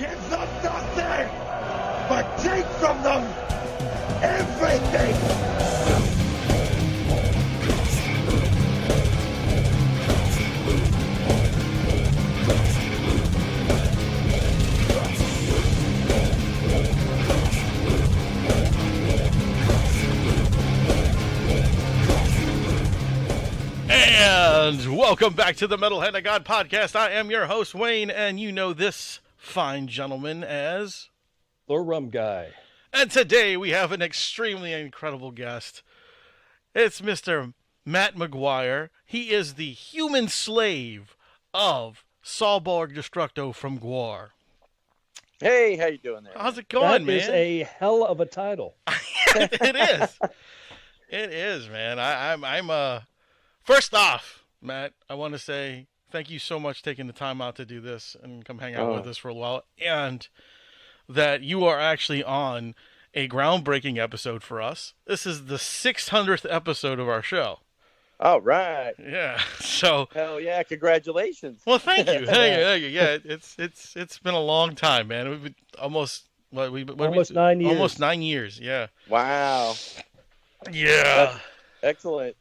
Give them nothing, but take from them everything. And welcome back to the Metal Hand of God podcast. I am your host, Wayne, and you know this fine gentleman as the Rum Guy. And today we have an extremely incredible guest. It's Mr. Matt Maguire. He is the human slave of Sawborg Destructo from Gwar. Hey, how you doing there? How's it going, man? That is a hell of a title. It is. It is, man. I'm First off, Matt, I want to say thank you so much for taking the time out to do this and come hang out with us for a while, and that you are actually on a groundbreaking episode for us. This is the 600th episode of our show. All right. Yeah. So. Hell yeah! Congratulations. Well, thank you. Thank you. Yeah, it's been a long time, man. We've been almost 9 years. Almost 9 years. Yeah. Wow. Yeah. That's excellent.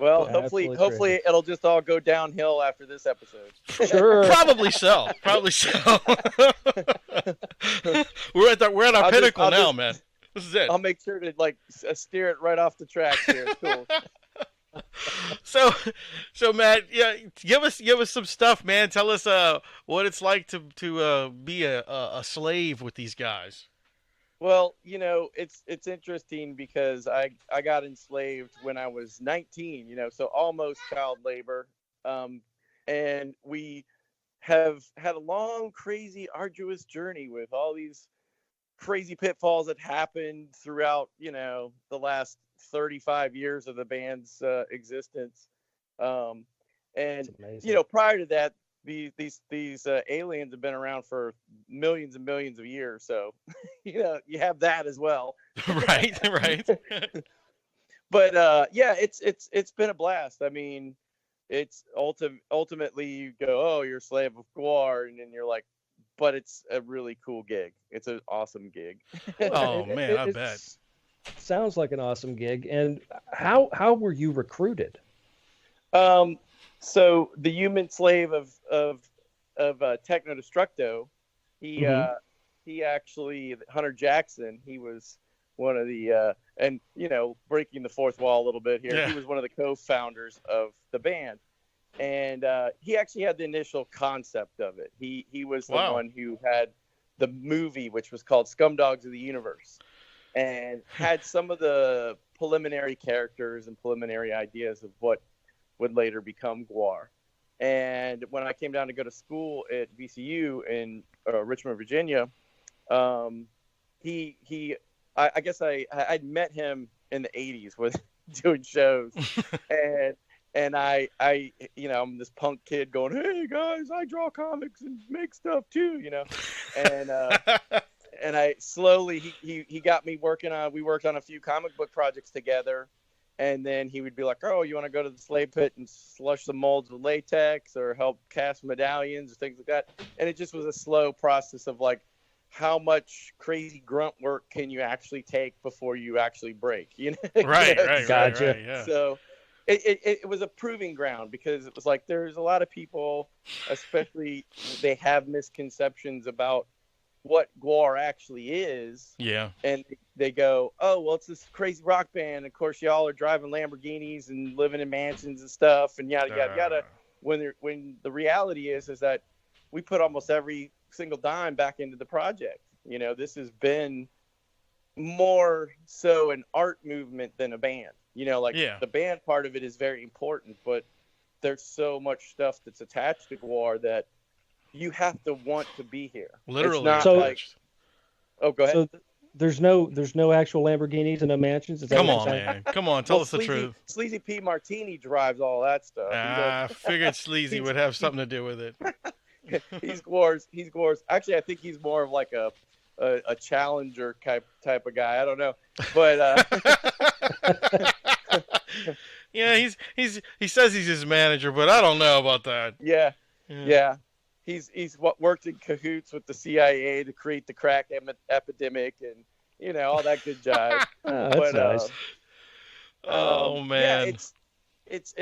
Well, Yeah, hopefully it'll just all go downhill after this episode. Sure. Probably so. We're at our pinnacle now, man. This is it. I'll make sure to steer it right off the tracks here. Cool. So Matt, yeah, give us some stuff, man. Tell us what it's like to be a slave with these guys. Well, you know, it's interesting because I got enslaved when I was 19, so almost child labor. And we have had a long, crazy, arduous journey with all these crazy pitfalls that happened throughout, the last 35 years of the band's existence. And, prior to that, these aliens have been around for millions and millions of years, so you have that as well. right But yeah, it's been a blast. I mean, it's ultimately you go, oh, you're a slave of Gwar, and then you're like, but it's a really cool gig. It's an awesome gig. Oh man, I bet. Sounds like an awesome gig. And how were you recruited? So the human slave of Techno Destructo, he actually, Hunter Jackson, he was one of the and breaking the fourth wall a little bit here. Yeah. He was one of the co-founders of the band, and he actually had the initial concept of it. He was the one who had the movie, which was called Scumdogs of the Universe, and had some of the preliminary characters and preliminary ideas of what would later become Gwar. And when I came down to go to school at VCU in Richmond, Virginia, I guess I'd met him in the 80s with doing shows. and I I'm this punk kid going, hey guys, I draw comics and make stuff too, and and I slowly, he got me we worked on a few comic book projects together. And then he would be like, oh, you want to go to the slave pit and slush some molds with latex or help cast medallions or things like that. And it just was a slow process of how much crazy grunt work can you actually take before you actually break? Right. Gotcha. Right, yeah. So it was a proving ground because it was there's a lot of people, especially they have misconceptions about what Gwar actually is. Yeah. And they go, oh, well, it's this crazy rock band. Of course, y'all are driving Lamborghinis and living in mansions and stuff and yada, yada, yada. When the reality is that we put almost every single dime back into the project. This has been more so an art movement than a band. The band part of it is very important, but there's so much stuff that's attached to Gwar that you have to want to be here. Literally. It's not oh, go ahead. So there's no actual Lamborghinis and no mansions? Is that Come on, man. Come on, tell us the truth. Sleazy P. Martini drives all that stuff. I figured Sleazy would have something to do with it. He's Gwar's. Actually, I think he's more of a challenger type of guy. I don't know. But yeah, he says he's his manager, but I don't know about that. Yeah. what worked in cahoots with the CIA to create the crack epidemic and all that good jive. That's nice. Oh man, it's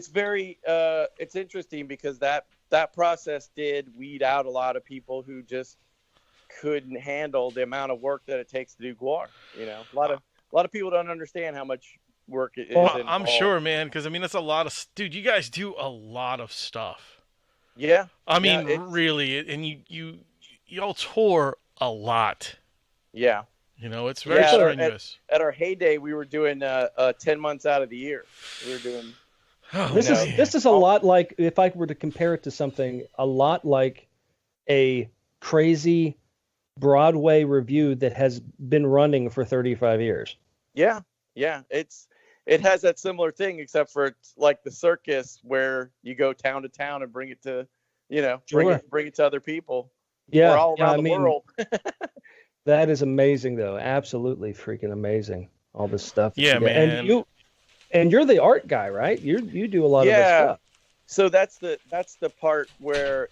very it's interesting because that process did weed out a lot of people who just couldn't handle the amount of work that it takes to do Gwar. A lot of people don't understand how much work it is. Well, I'm sure, man, because I mean it's a lot of dude. You guys do a lot of stuff. Yeah, I mean really, and you all tour a lot. Yeah. It's very strenuous. At our heyday, we were doing 10 months out of the year. We were doing. This is a lot like, if I were to compare it to something, a lot like a crazy Broadway review that has been running for 35 years. Yeah. It has that similar thing, except for it's like the circus where you go town to town and bring it to, bring it to other people. Yeah, all around the world. That is amazing, though. Absolutely freaking amazing. All this stuff. Yeah, man. And you're the art guy, right? You do a lot of this stuff. So that's the part where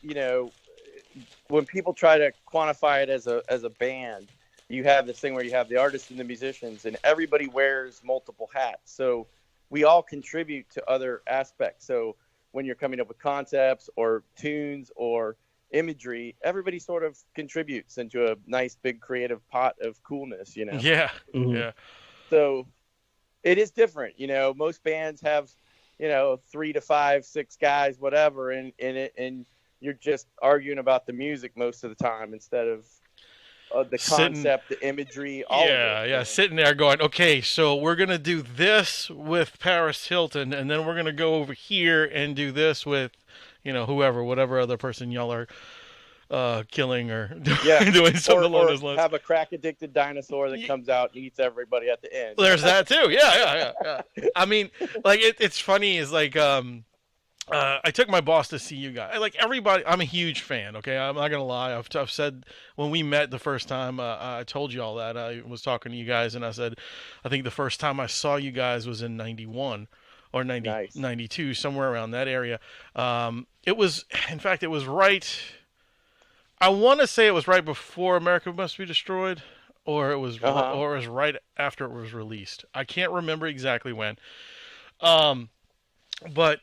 when people try to quantify it as a band, you have this thing where you have the artists and the musicians, and everybody wears multiple hats. So we all contribute to other aspects. So when you're coming up with concepts or tunes or imagery, everybody sort of contributes into a nice big creative pot of coolness, Yeah. Mm-hmm. Yeah. So it is different, most bands have, 3 to 5, 6 guys, whatever, in it, and you're just arguing about the music most of the time instead of the concept, the imagery, all of it. Yeah, sitting there going, okay, so we're going to do this with Paris Hilton, and then we're going to go over here and do this with whatever other person y'all are killing or doing something along those lines. Have a crack-addicted dinosaur that comes out and eats everybody at the end. There's that too. Yeah. I mean, like it's funny. Is like I took my boss to see you guys. Like everybody, I'm a huge fan. Okay, I'm not gonna lie. I've said when we met the first time, I told you all that. I was talking to you guys, and I said, I think the first time I saw you guys was in '91. Or 92, somewhere around that area. It was right. I want to say it was right before America Must Be Destroyed, or it was right after it was released. I can't remember exactly when. But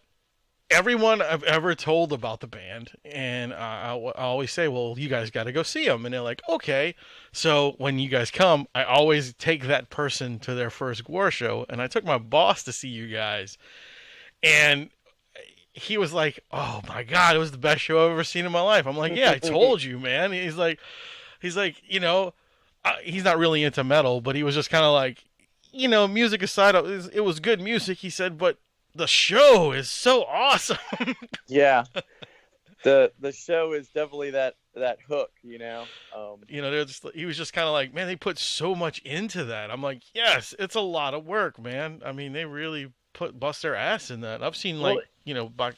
everyone I've ever told about the band, and I always say, well, you guys got to go see them. And they're like, okay. So when you guys come, I always take that person to their first Gwar show. And I took my boss to see you guys. And he was like, oh my God, it was the best show I've ever seen in my life. I'm like, yeah, I told you, man. He's like, he's not really into metal, but he was just kind of like, music aside, it was good music. He said, but the show is so awesome. Yeah. The show is definitely that hook, he was just kind of like, man, they put so much into that. I'm like, yes, it's a lot of work, man. I mean, they really bust their ass in that. I've seen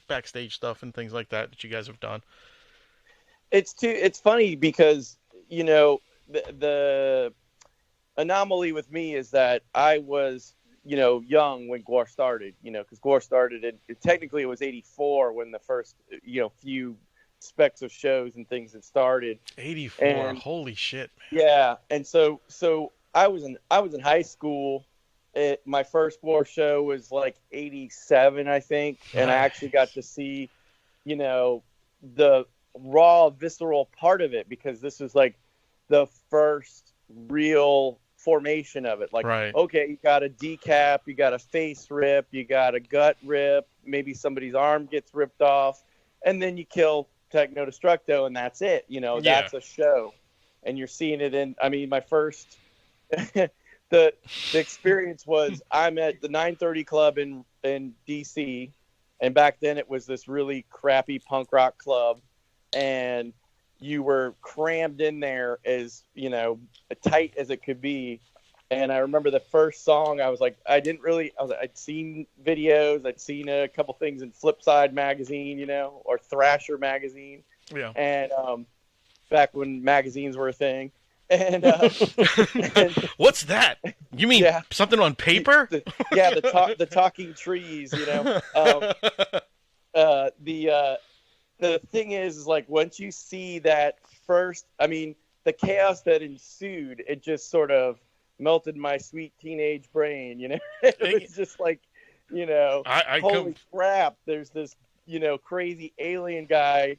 backstage stuff and things like that you guys have done. It's funny because, the anomaly with me is that I was, young when Gwar started, because Gwar started technically it was 84 when the first, few specks of shows and things had started. 84, and, holy shit, man. Yeah, and so I was in high school. My first Gwar show was like 87, I think, and I actually got to see, the raw, visceral part of it because this was like the first real formation of it. Like, okay, you got a decap, you got a face rip, you got a gut rip, maybe somebody's arm gets ripped off, and then you kill Techno Destructo, and that's it. That's a show. And you're seeing it in, my first, the experience was I'm at the 930 Club in D.C., and back then it was this really crappy punk rock club, and you were crammed in there as, tight as it could be. And I remember the first song, I was like, I'd seen videos, I'd seen a couple things in Flipside magazine, or Thrasher magazine. Yeah. And back when magazines were a thing. And what's that? You mean something on paper? The talking trees, the thing is like once you see that first, I mean, the chaos that ensued, it just sort of melted my sweet teenage brain. You know, it was just like, you know, holy crap! There's this, you know, crazy alien guy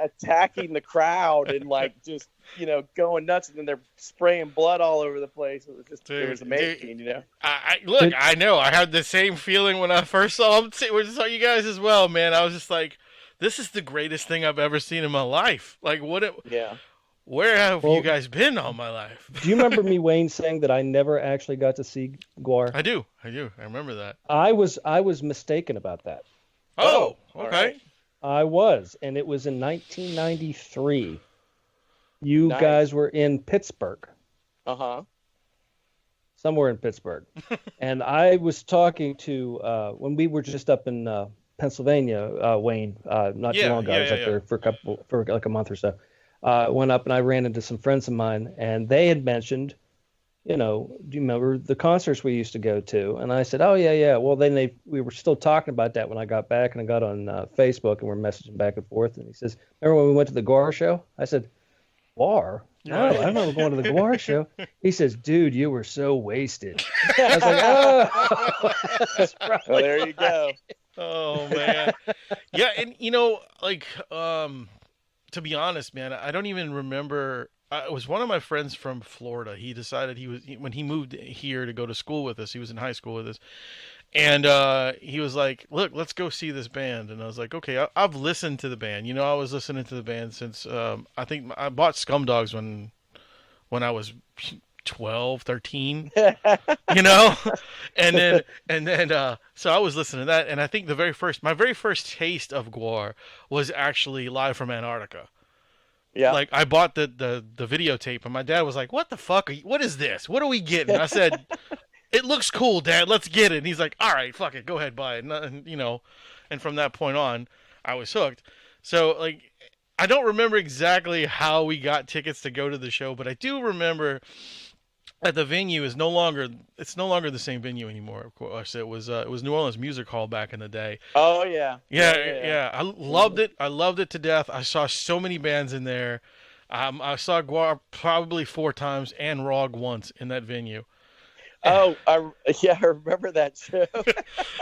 attacking the crowd and like just, you know, going nuts, and then they're spraying blood all over the place. It was just, it was amazing, you know. I know I had the same feeling when I first saw him. Saw you guys as well, man. I was just like, this is the greatest thing I've ever seen in my life. Like, where have you guys been all my life? Do you remember me, Wayne, saying that I never actually got to see Gwar? I do. I remember that. I was mistaken about that. Oh, okay. Right. I was, and it was in 1993. You guys were in Pittsburgh. Somewhere in Pittsburgh. And I was talking to, when we were just up in Pennsylvania, Wayne, not too long ago. I was up there for like a month or so. Went up and I ran into some friends of mine, and they had mentioned, you know, do you remember the concerts we used to go to? And I said, oh, yeah. Well, then we were still talking about that when I got back, and I got on Facebook, and we're messaging back and forth. And he says, remember when we went to the Gwar show? I said, Gwar? No, I remember going to the Gwar show. He says, dude, you were so wasted. I was like, oh, that's probably well, there you go. Oh, man. Yeah, and, you know, like, to be honest, man, I don't even remember. It was one of my friends from Florida. He decided when he moved here to go to school with us, he was in high school with us. And he was like, look, let's go see this band. And I was like, okay, I've listened to the band. You know, I was listening to the band since, I think I bought Scumdogs when I was 12, 13, you know? And then, so I was listening to that. And I think my very first taste of Gwar was actually Live from Antarctica. Yeah. Like, I bought the videotape, and my dad was like, what the fuck what is this? What are we getting? And I said, it looks cool, Dad. Let's get it. And he's like, all right, fuck it. Go ahead, buy it. And, you know, and from that point on, I was hooked. So, like, I don't remember exactly how we got tickets to go to the show, but I do remember that the venue is no longer the same venue anymore. Of course, it was New Orleans Music Hall back in the day. Oh yeah. Yeah. I loved it. I loved it to death. I saw so many bands in there. I saw Gwar probably 4 times and ROG once in that venue. Oh, I remember that show.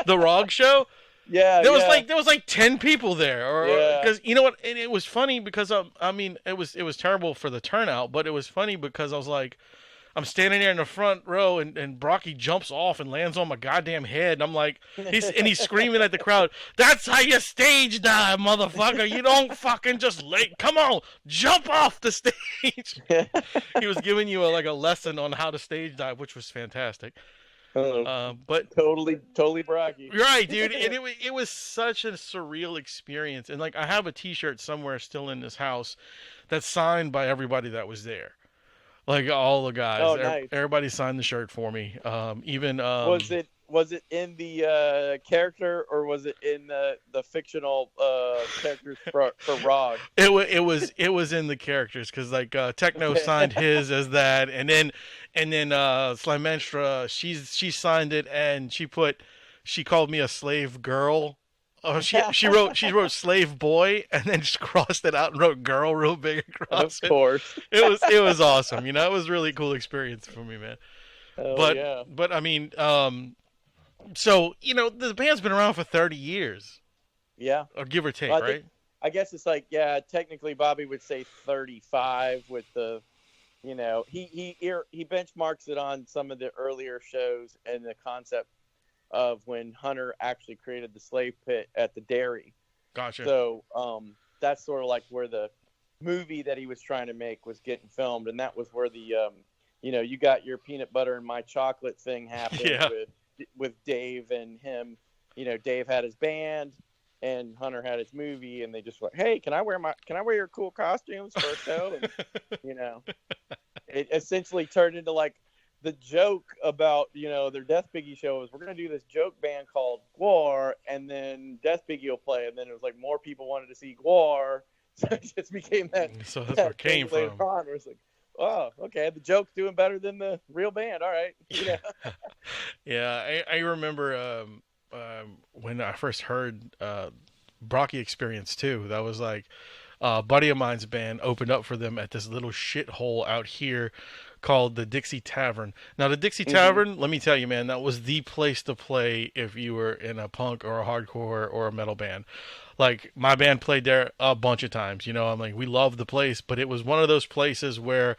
The ROG show. Yeah, there was like 10 people there, because you know what? And it was funny because I mean, it was terrible for the turnout, but it was funny because I was like, I'm standing there in the front row, and Brocky jumps off and lands on my goddamn head, and I'm like, he's screaming at the crowd, "That's how you stage dive, motherfucker! You don't fucking just come on, jump off the stage." He was giving you a lesson on how to stage dive, which was fantastic. But totally Brocky. Right, dude. And it was such a surreal experience. And like, I have a T-shirt somewhere still in this house that's signed by everybody that was there. Like, all the guys. Oh, nice. Everybody signed the shirt for me. Even was it in the character, or was it in the fictional characters for ROG? It was in the characters, because like Techno signed his as that, and then Slimenstra, she signed it, and she called me a slave girl. Oh, she wrote slave boy, and then just crossed it out and wrote girl real big across it. Of course. It was awesome. You know, it was a really cool experience for me, man. Oh, But I mean, so, you know, the band's been around for 30 years. Yeah. Or give or take, right? I guess it's like, yeah, technically Bobby would say 35 with the, you know, he benchmarks it on some of the earlier shows and the concept of when Hunter actually created the slave pit at the dairy. Gotcha. So that's sort of like where the movie that he was trying to make was getting filmed, and that was where the you know, you got your peanut butter and my chocolate thing happened with Dave and him. You know, Dave had his band and Hunter had his movie, and they just went, "Hey, can I wear your cool costumes for a show?" And, you know, it essentially turned into like the joke about, you know, their Death Biggie show is, we're going to do this joke band called Gwar, and then Death Biggie will play, and then it was like more people wanted to see Gwar, so it just became that. So that's where it came from. On, where it's like, oh, okay, the joke's doing better than the real band. All right. Yeah. Yeah, I remember when I first heard Brocky experience too. That was like a buddy of mine's band opened up for them at this little shithole out here called the Dixie Tavern. Now, the Dixie Tavern, let me tell you, man, that was the place to play if you were in a punk or a hardcore or a metal band. Like, my band played there a bunch of times, you know. I'm like, we loved the place, but it was one of those places where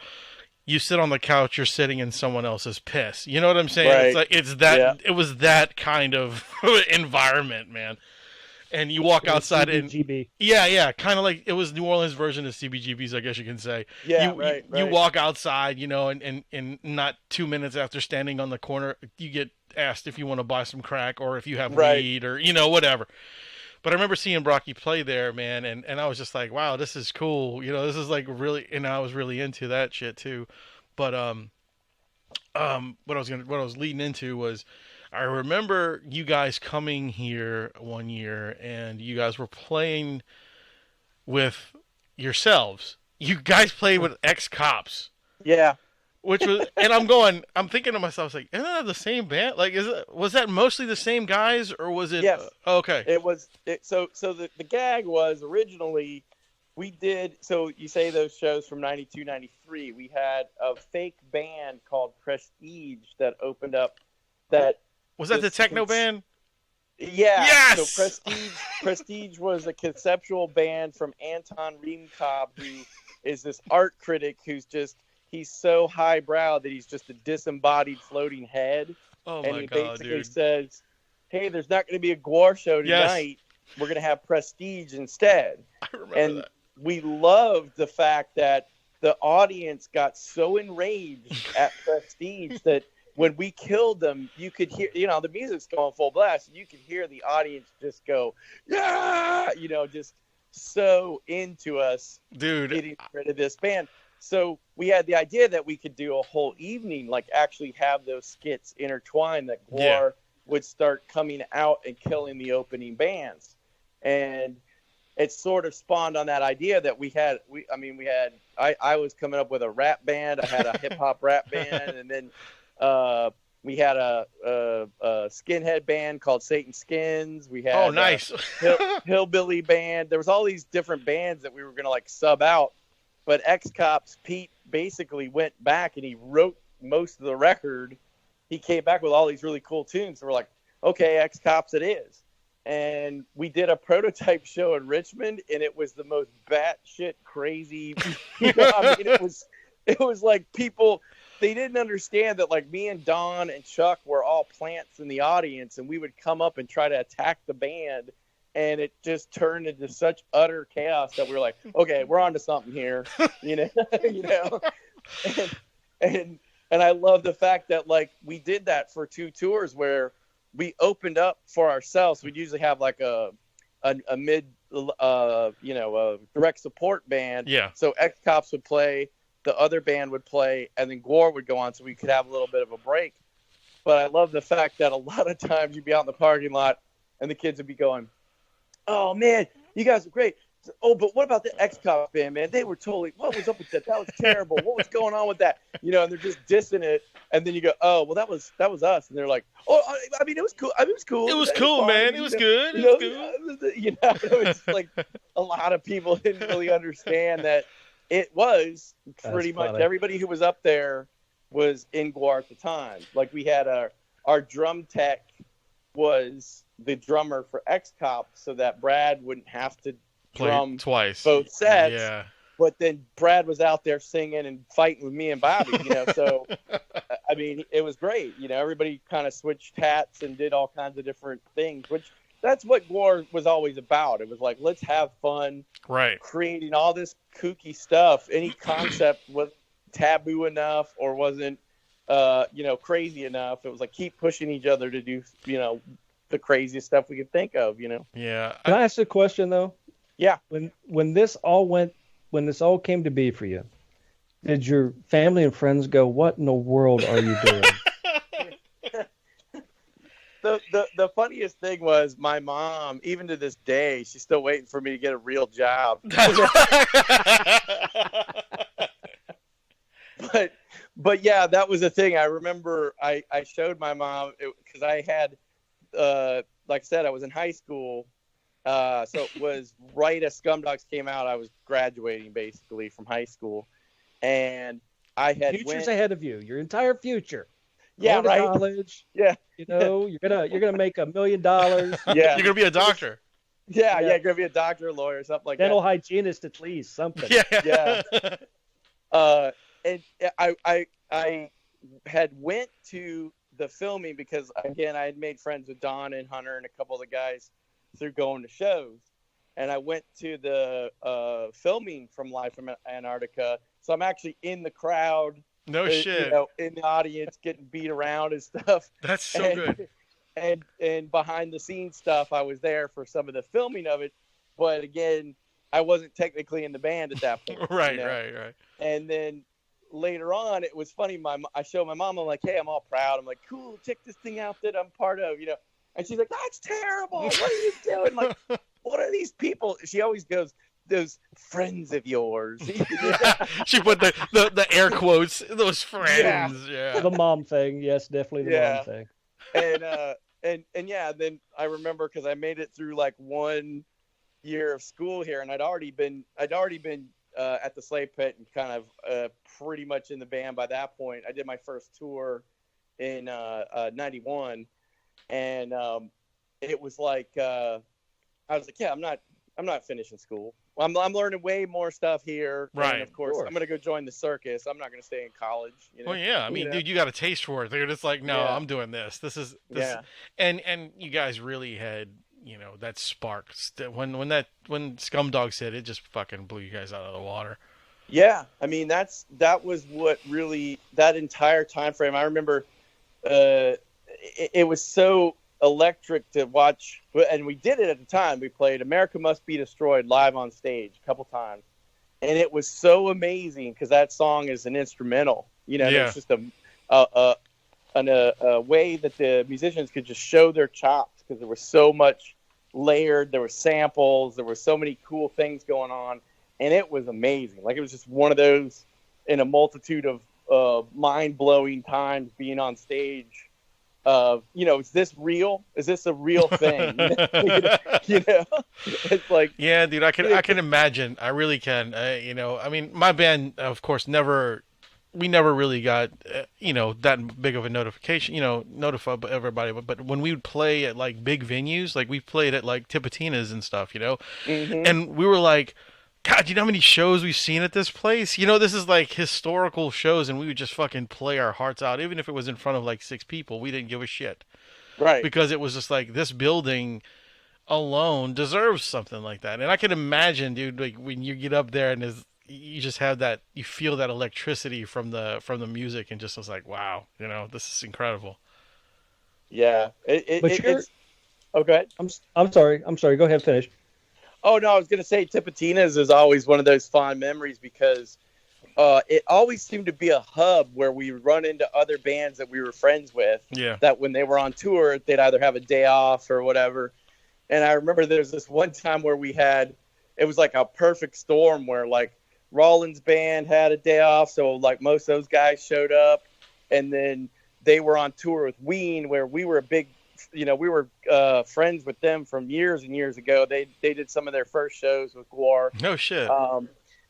you sit on the couch, you're sitting in someone else's piss. You know what I'm saying? Right. It's like, it's that, it was that kind of environment, man. And you walk outside and yeah, kind of like it was New Orleans version of CBGB's, I guess you can say. Yeah, you walk outside, you know, and not 2 minutes after standing on the corner, you get asked if you want to buy some crack or if you have weed or, you know, whatever. But I remember seeing Brocky play there, man, and I was just like, wow, this is cool. You know, this is like really, and I was really into that shit too. But what I was leading into was, I remember you guys coming here one year and you guys were playing with yourselves. You guys played with ex-cops. Yeah. Which was, and I'm thinking to myself, like, isn't that the same band? Like, was that mostly the same guys or was it? Yes. Okay. It was, so the gag was originally, we did, so you say those shows from 92, 93, we had a fake band called Prestige that opened up that. Was that the techno band? Yeah. Yes! So Prestige was a conceptual band from Anton Riemkob, who is this art critic who's just, he's so highbrow that he's just a disembodied floating head. Oh and my he God, basically dude. says, hey, there's not going to be a Gwar show tonight. Yes. We're going to have Prestige instead. I remember that. We loved the fact that the audience got so enraged at Prestige that when we killed them, you could hear, you know, the music's going full blast, and you could hear the audience just go, yeah, you know, just so into us, dude, getting rid of this band. So we had the idea that we could do a whole evening, like actually have those skits intertwined, that Gwar would start coming out and killing the opening bands. And it sort of spawned on that idea that I was coming up with a rap band. I had a hip hop rap band, and then we had a skinhead band called Satan Skins. We had nice hillbilly band. There was all these different bands that we were gonna like sub out. But Ex-Cops Pete basically went back and he wrote most of the record. He came back with all these really cool tunes. So we're like, okay, Ex-Cops it is. And we did a prototype show in Richmond, and it was the most batshit crazy. You know, I mean, it was like people, they didn't understand that, like, me and Don and Chuck were all plants in the audience, and we would come up and try to attack the band, and it just turned into such utter chaos that we were like, okay, we're on to something here, you know, and I love the fact that, like, we did that for 2 tours where we opened up for ourselves. We'd usually have like a mid, a direct support band. Yeah. So Ex-Cops would play, the other band would play, and then Gwar would go on, so we could have a little bit of a break. But I love the fact that a lot of times you'd be out in the parking lot, and the kids would be going, "Oh man, you guys are great. Oh, but what about the Ex-Cops band, man? They were totally, what was up with that? That was terrible. What was going on with that?" You know, and they're just dissing it. And then you go, "Oh, well, that was us." And they're like, "Oh, I mean, it was cool. I mean, it was cool. It was cool, man. It was good. It was good." You know, it's like a lot of people didn't really understand that it was pretty much everybody who was up there was in Gwar at the time. Like, we had our drum tech was the drummer for Ex-Cops, so that Brad wouldn't have to drum twice both sets. Yeah. But then Brad was out there singing and fighting with me and Bobby, you know. So, I mean, it was great. You know, everybody kind of switched hats and did all kinds of different things, which that's what Gwar was always about. It was like, let's have fun. Right. Creating all this kooky stuff. Any concept was taboo enough or wasn't, crazy enough. It was like, keep pushing each other to do, the craziest stuff we could think of, you know. Yeah. Can I ask a question, though? Yeah. When this all came to be for you, did your family and friends go, "What in the world are you doing?" The funniest thing was my mom, even to this day, she's still waiting for me to get a real job. But yeah, that was the thing. I remember I showed my mom, because I had, like I said, I was in high school, So it was right as Scumdogs came out. I was graduating basically from high school, and I had future's ahead of you. Your entire future. Yeah, right. College. Yeah. You know, you're gonna make $1 million. Yeah. You're gonna be a doctor. Yeah, you're gonna be a doctor, lawyer, something like Dental that. hygienist at least, something. Yeah. And I had went to the filming because again I had made friends with Don and Hunter and a couple of the guys through going to shows, and I went to the filming from Live from Antarctica. So I'm actually in the crowd. No shit. You know, in the audience, getting beat around and stuff. That's so good. And behind the scenes stuff, I was there for some of the filming of it, but again, I wasn't technically in the band at that point. Right. And then later on, it was funny. I showed my mom. I'm like, "Hey, I'm all proud." I'm like, "Cool, check this thing out that I'm part of," you know. And she's like, "That's terrible. What are you doing? Like, what are these people?" She always goes, "Those friends of yours." She put the air quotes, those friends. Yeah. The mom thing, yes, definitely the mom thing. And yeah, then I remember because I made it through like 1 year of school here, and I'd already been at the Slave Pit and kind of pretty much in the band by that point. I did my first tour in '91, and it was like I was like, yeah, I'm not finishing school. I'm learning way more stuff here. Right. And of course, I'm going to go join the circus. I'm not going to stay in college. You know? Well, yeah. I mean, dude, you got a taste for it. They're just like, no, I'm doing this. This is. And you guys really had, you know, that spark. When Scumdogs hit, it just fucking blew you guys out of the water. Yeah. I mean, that was what really, that entire time frame. I remember it was so electric to watch, and we did it at the time. We played America Must Be Destroyed live on stage a couple times, and it was so amazing because that song is an instrumental, you know. It's just a way that the musicians could just show their chops because there was so much layered, there were samples, there were so many cool things going on, and it was amazing. Like, it was just one of those in a multitude of mind-blowing times being on stage. You know, is this real? Is this a real thing? You know, it's like, yeah, dude, I can imagine. I really can. You know, I mean, my band, of course, we never really got, you know, that big of a notification, you know, notify everybody. But when we would play at like big venues, like we played at like Tipitina's and stuff, you know, and we were like, God, you know how many shows we've seen at this place? You know, this is like historical shows, and we would just fucking play our hearts out. Even if it was in front of like 6 people, we didn't give a shit. Right. Because it was just like, this building alone deserves something like that. And I can imagine, dude, like when you get up there and you just have that, you feel that electricity from the music, and just was like, wow, you know, this is incredible. Yeah. It's... Oh, go ahead. I'm sorry. Go ahead, finish. Oh, no, I was going to say Tipitina's is always one of those fond memories because it always seemed to be a hub where we run into other bands that we were friends with. Yeah. That when they were on tour, they'd either have a day off or whatever. And I remember there's this one time where it was like a perfect storm where like Rollins' band had a day off. So like most of those guys showed up. And then they were on tour with Ween, where we were we were friends with them from years and years ago. They did some of their first shows with Gwar. No shit.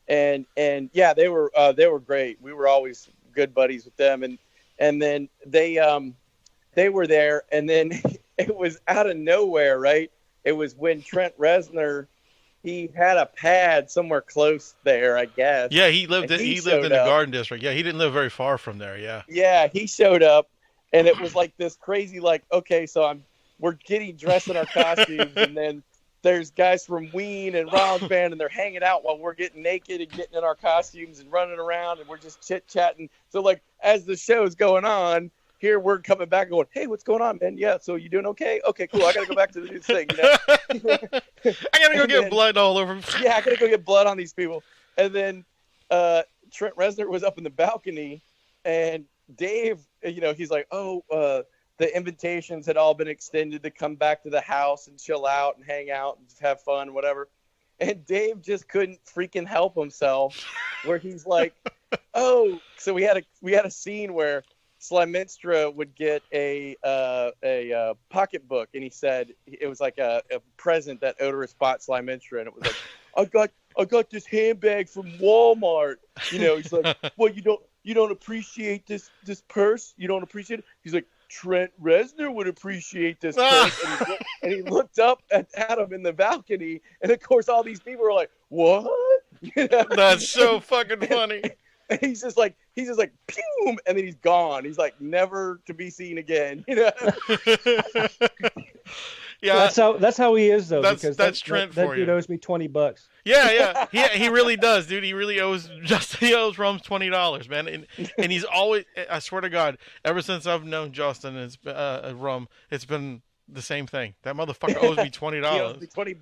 And yeah, they were great. We were always good buddies with them. And then they were there, and then it was out of nowhere, right? It was when Trent Reznor, he had a pad somewhere close there, I guess. Yeah, he lived in the Garden District. Yeah, he didn't live very far from there. Yeah. Yeah, he showed up. And it was like this crazy, like, okay, so we're getting dressed in our costumes, and then there's guys from Ween and Rollins' band, and they're hanging out while we're getting naked and getting in our costumes and running around, and we're just chit-chatting. So, like, as the show's going on, here we're coming back going, hey, what's going on, man? Yeah, so you doing okay? Okay, cool. I got to go back to the new thing, you know? I got to go get blood all over. Yeah, I got to go get blood on these people. And then Trent Reznor was up in the balcony, and Dave, you know, he's like, the invitations had all been extended to come back to the house and chill out and hang out and just have fun, whatever. And Dave just couldn't freaking help himself, where he's like, so we had a scene where Slimenstra would get a pocketbook, and he said it was like a present that Odorous bought Slimenstra, and it was like, I got this handbag from Walmart. You know, he's like, well, you don't appreciate this purse? You don't appreciate it? He's like, Trent Reznor would appreciate this purse. And he looked up at him in the balcony, and of course all these people were like, what? You know? That's so fucking funny. And he's just like, pew, and then he's gone. He's like, never to be seen again. You know? Yeah, that's how he is though. That's Trent for you. That dude owes me $20. Yeah. He really does, dude. He really owes Rums $20, man. And he's always, I swear to God, ever since I've known Justin and Rum, it's been the same thing. That motherfucker owes me $20. He owes me $20.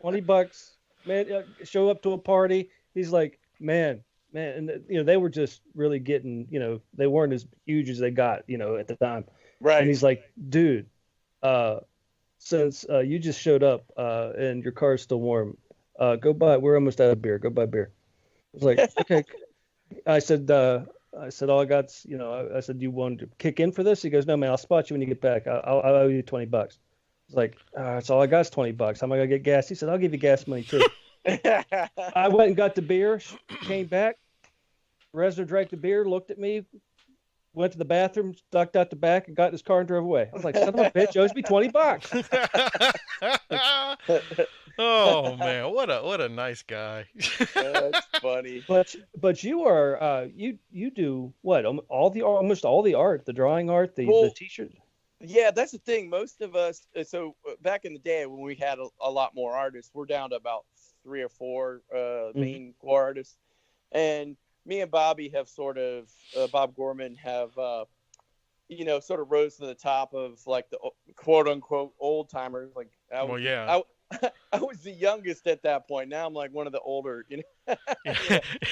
$20, man. Show up to a party. He's like, man, and they were just really getting, they weren't as huge as they got, at the time. Right. And he's like, dude, since you just showed up and your car's still warm, we're almost out of beer. Go buy beer. I was like, okay. I said, all I got's, I said, you want to kick in for this? He goes, no, man, I'll spot you when you get back. I'll owe you $20. I was like, that's all I got's $20. How am I going to get gas? He said, I'll give you gas money too. I went and got the beer, came back. Reznor drank the beer, looked at me, went to the bathroom, ducked out the back, and got in his car and drove away. I was like, son of a bitch, owes me $20. Oh man, what a nice guy. That's funny. But you are you do what? Almost all the art, the drawing art, the t-shirt. Yeah, that's the thing. Most of us. So back in the day when we had a lot more artists, we're down to about 3 or 4 main Gwar artists, and me and Bobby have sort of Bob Gorman have sort of rose to the top of like the quote unquote old timers. Like, I was the youngest at that point. Now I'm like one of the older.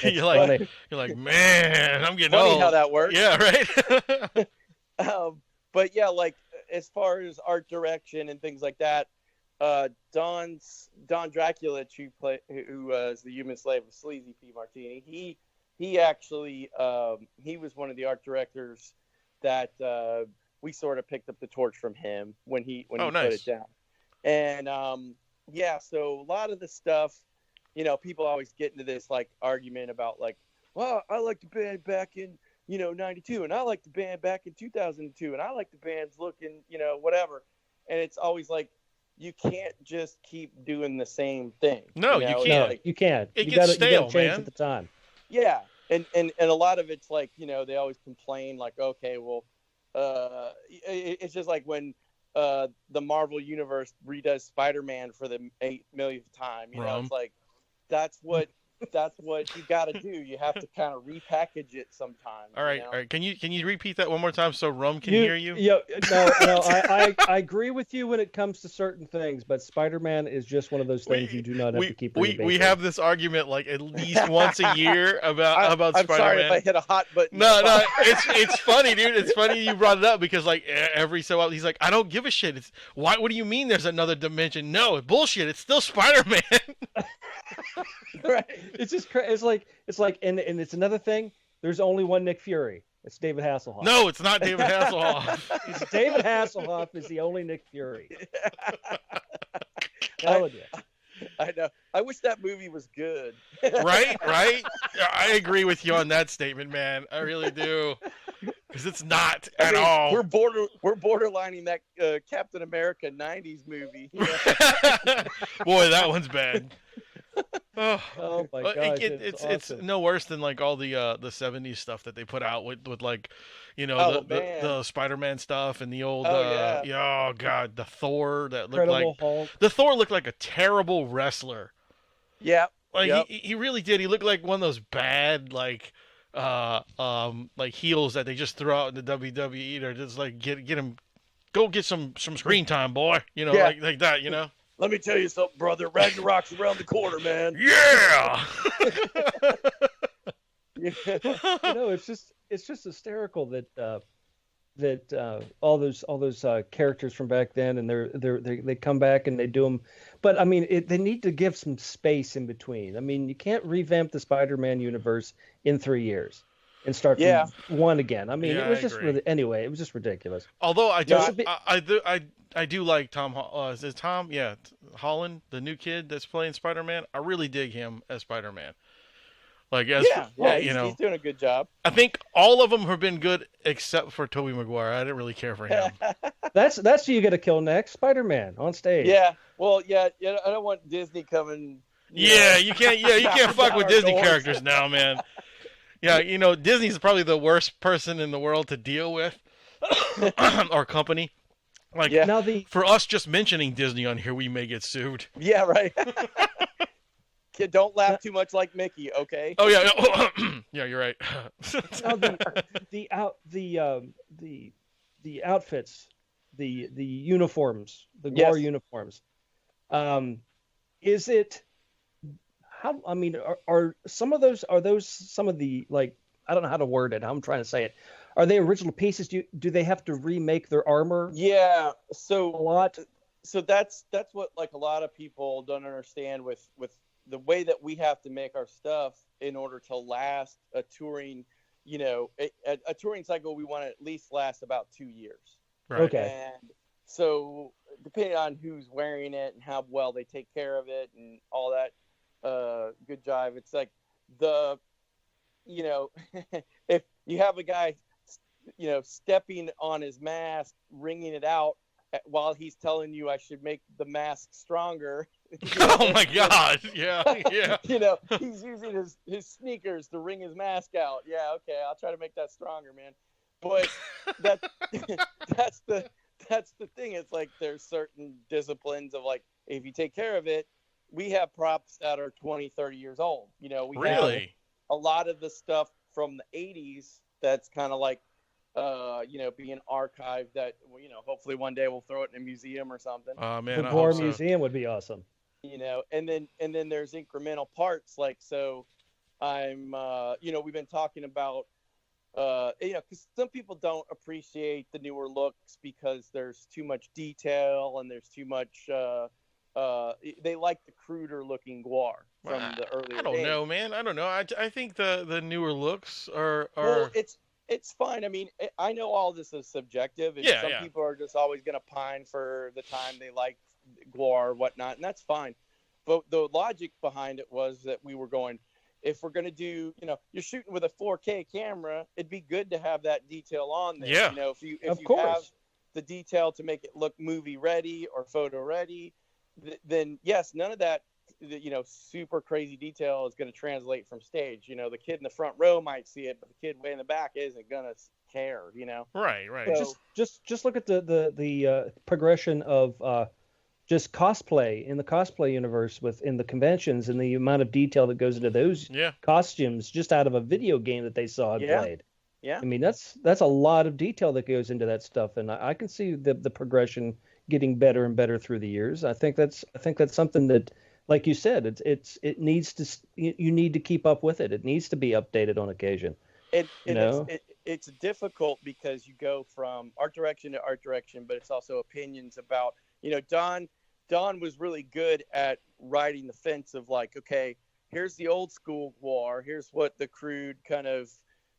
You're like, man, I'm getting funny old. How that works. Yeah, right. But yeah, like as far as art direction and things like that, Don Draculich, who was the human slave of Sleazy P. Martini, he actually he was one of the art directors that we sort of picked up the torch from him when he nice. Put it down. And so a lot of the stuff, people always get into this like argument about like, well, I like the band back in 92, and I like the band back in 2002, and I like the bands looking whatever. And it's always like, you can't just keep doing the same thing. No, you can't. No, you can't. It gets stale, you gotta change man. at the time. Yeah, and a lot of it's like, they always complain like, okay, well, it's just like when the Marvel Universe redoes Spider-Man for the 8 millionth time. It's like that's what you got to do. You have to kind of repackage it sometimes. All right. Can you repeat that one more time so Rum can hear you? No. I agree with you when it comes to certain things, but Spider-Man is just one of those things you do not have to keep. We have this argument like at least once a year about I'm Spider-Man. Sorry if I hit a hot button. No, it's funny, dude. It's funny you brought it up because like every so often he's like, I don't give a shit. It's why? What do you mean? There's another dimension? No, bullshit. It's still Spider-Man. Right. It's just it's like and it's another thing. There's only one Nick Fury. It's David Hasselhoff. No, it's not David Hasselhoff. It's David Hasselhoff is the only Nick Fury. Telling you. I know. I wish that movie was good. Right. I agree with you on that statement, man. I really do. Because it's not at all. We're borderlining that Captain America '90s movie. Boy, that one's bad. Oh my gosh, it's awesome. no worse than like all the '70s stuff that they put out with like, the Spider-Man stuff and the old oh god, the Thor that looked Incredible like Hulk. The Thor looked like a terrible wrestler. Yeah, like he really did. He looked like one of those bad like heels that they just throw out in the WWE or just like get him, go get some screen time, boy. Like that. Let me tell you something, brother. Ragnarok's around the corner, man. Yeah. It's just hysterical that all those characters from back then and they come back and they do them, but I mean they need to give some space in between. I mean you can't revamp the Spider-Man universe in 3 years. and start from one again. I mean, Yeah, it was just anyway. It was just ridiculous. Although I do like Tom. Is it Tom? Yeah, Holland, the new kid that's playing Spider-Man. I really dig him as Spider-Man. Like, he's doing a good job. I think all of them have been good except for Tobey Maguire. I didn't really care for him. That's who you got to kill next, Spider-Man on stage. Yeah, well, I don't want Disney coming. You can't fuck with Disney characters now, man. Yeah, Disney's probably the worst person in the world to deal with, or company. Like, now for us just mentioning Disney on here, we may get sued. Yeah, right. Kid, don't laugh too much like Mickey, okay? Oh yeah, yeah, you're right. Now the outfits, the uniforms, the Gwar uniforms. Is it how? I mean, are some of those some of the, like, I don't know how to word it. I'm trying to say it. Are they original pieces? Do they have to remake their armor? Yeah. So a lot. So that's what, like, a lot of people don't understand with the way that we have to make our stuff in order to last a touring, a touring cycle. We want to at least last about 2 years. Right. Okay. And so depending on who's wearing it and how well they take care of it and all that, good jive. It's like if you have a guy, stepping on his mask, wringing it out while he's telling you I should make the mask stronger. Oh my God! Yeah. He's using his sneakers to wring his mask out. Yeah, okay, I'll try to make that stronger, man. But that's the thing. It's like there's certain disciplines of, like, if you take care of it. We have props that are 20, 30 years old. We have a lot of the stuff from the 80s that's kind of like, being archived that, hopefully one day we'll throw it in a museum or something. Oh, man, the Gwar Museum would be awesome. And then there's incremental parts. Like, so I'm, we've been talking about, because some people don't appreciate the newer looks because there's too much detail and there's too much, they like the cruder looking Gwar from the earlier I don't know, man. I don't know. I think the newer looks are... Well, it's fine. I mean, I know all this is subjective. And some people are just always going to pine for the time they like Gwar or whatnot, and that's fine. But the logic behind it was that we were going, if we're going to do, you're shooting with a 4K camera, it'd be good to have that detail on there. Yeah. If you have the detail to make it look movie ready or photo ready, then yes, none of that, super crazy detail is going to translate from stage. The kid in the front row might see it, but the kid way in the back isn't going to care. Right. So, just look at the progression of just cosplay in the cosplay universe within the conventions and the amount of detail that goes into those costumes just out of a video game that they saw and played. Yeah. I mean, that's a lot of detail that goes into that stuff, and I can see the progression getting better and better through the years. I think that's something that, like you said, it needs to, you need to keep up with it. It needs to be updated on occasion. It's difficult because you go from art direction to art direction, but it's also opinions about, Don was really good at riding the fence of, like, okay, here's the old school Gwar, here's what the crude kind of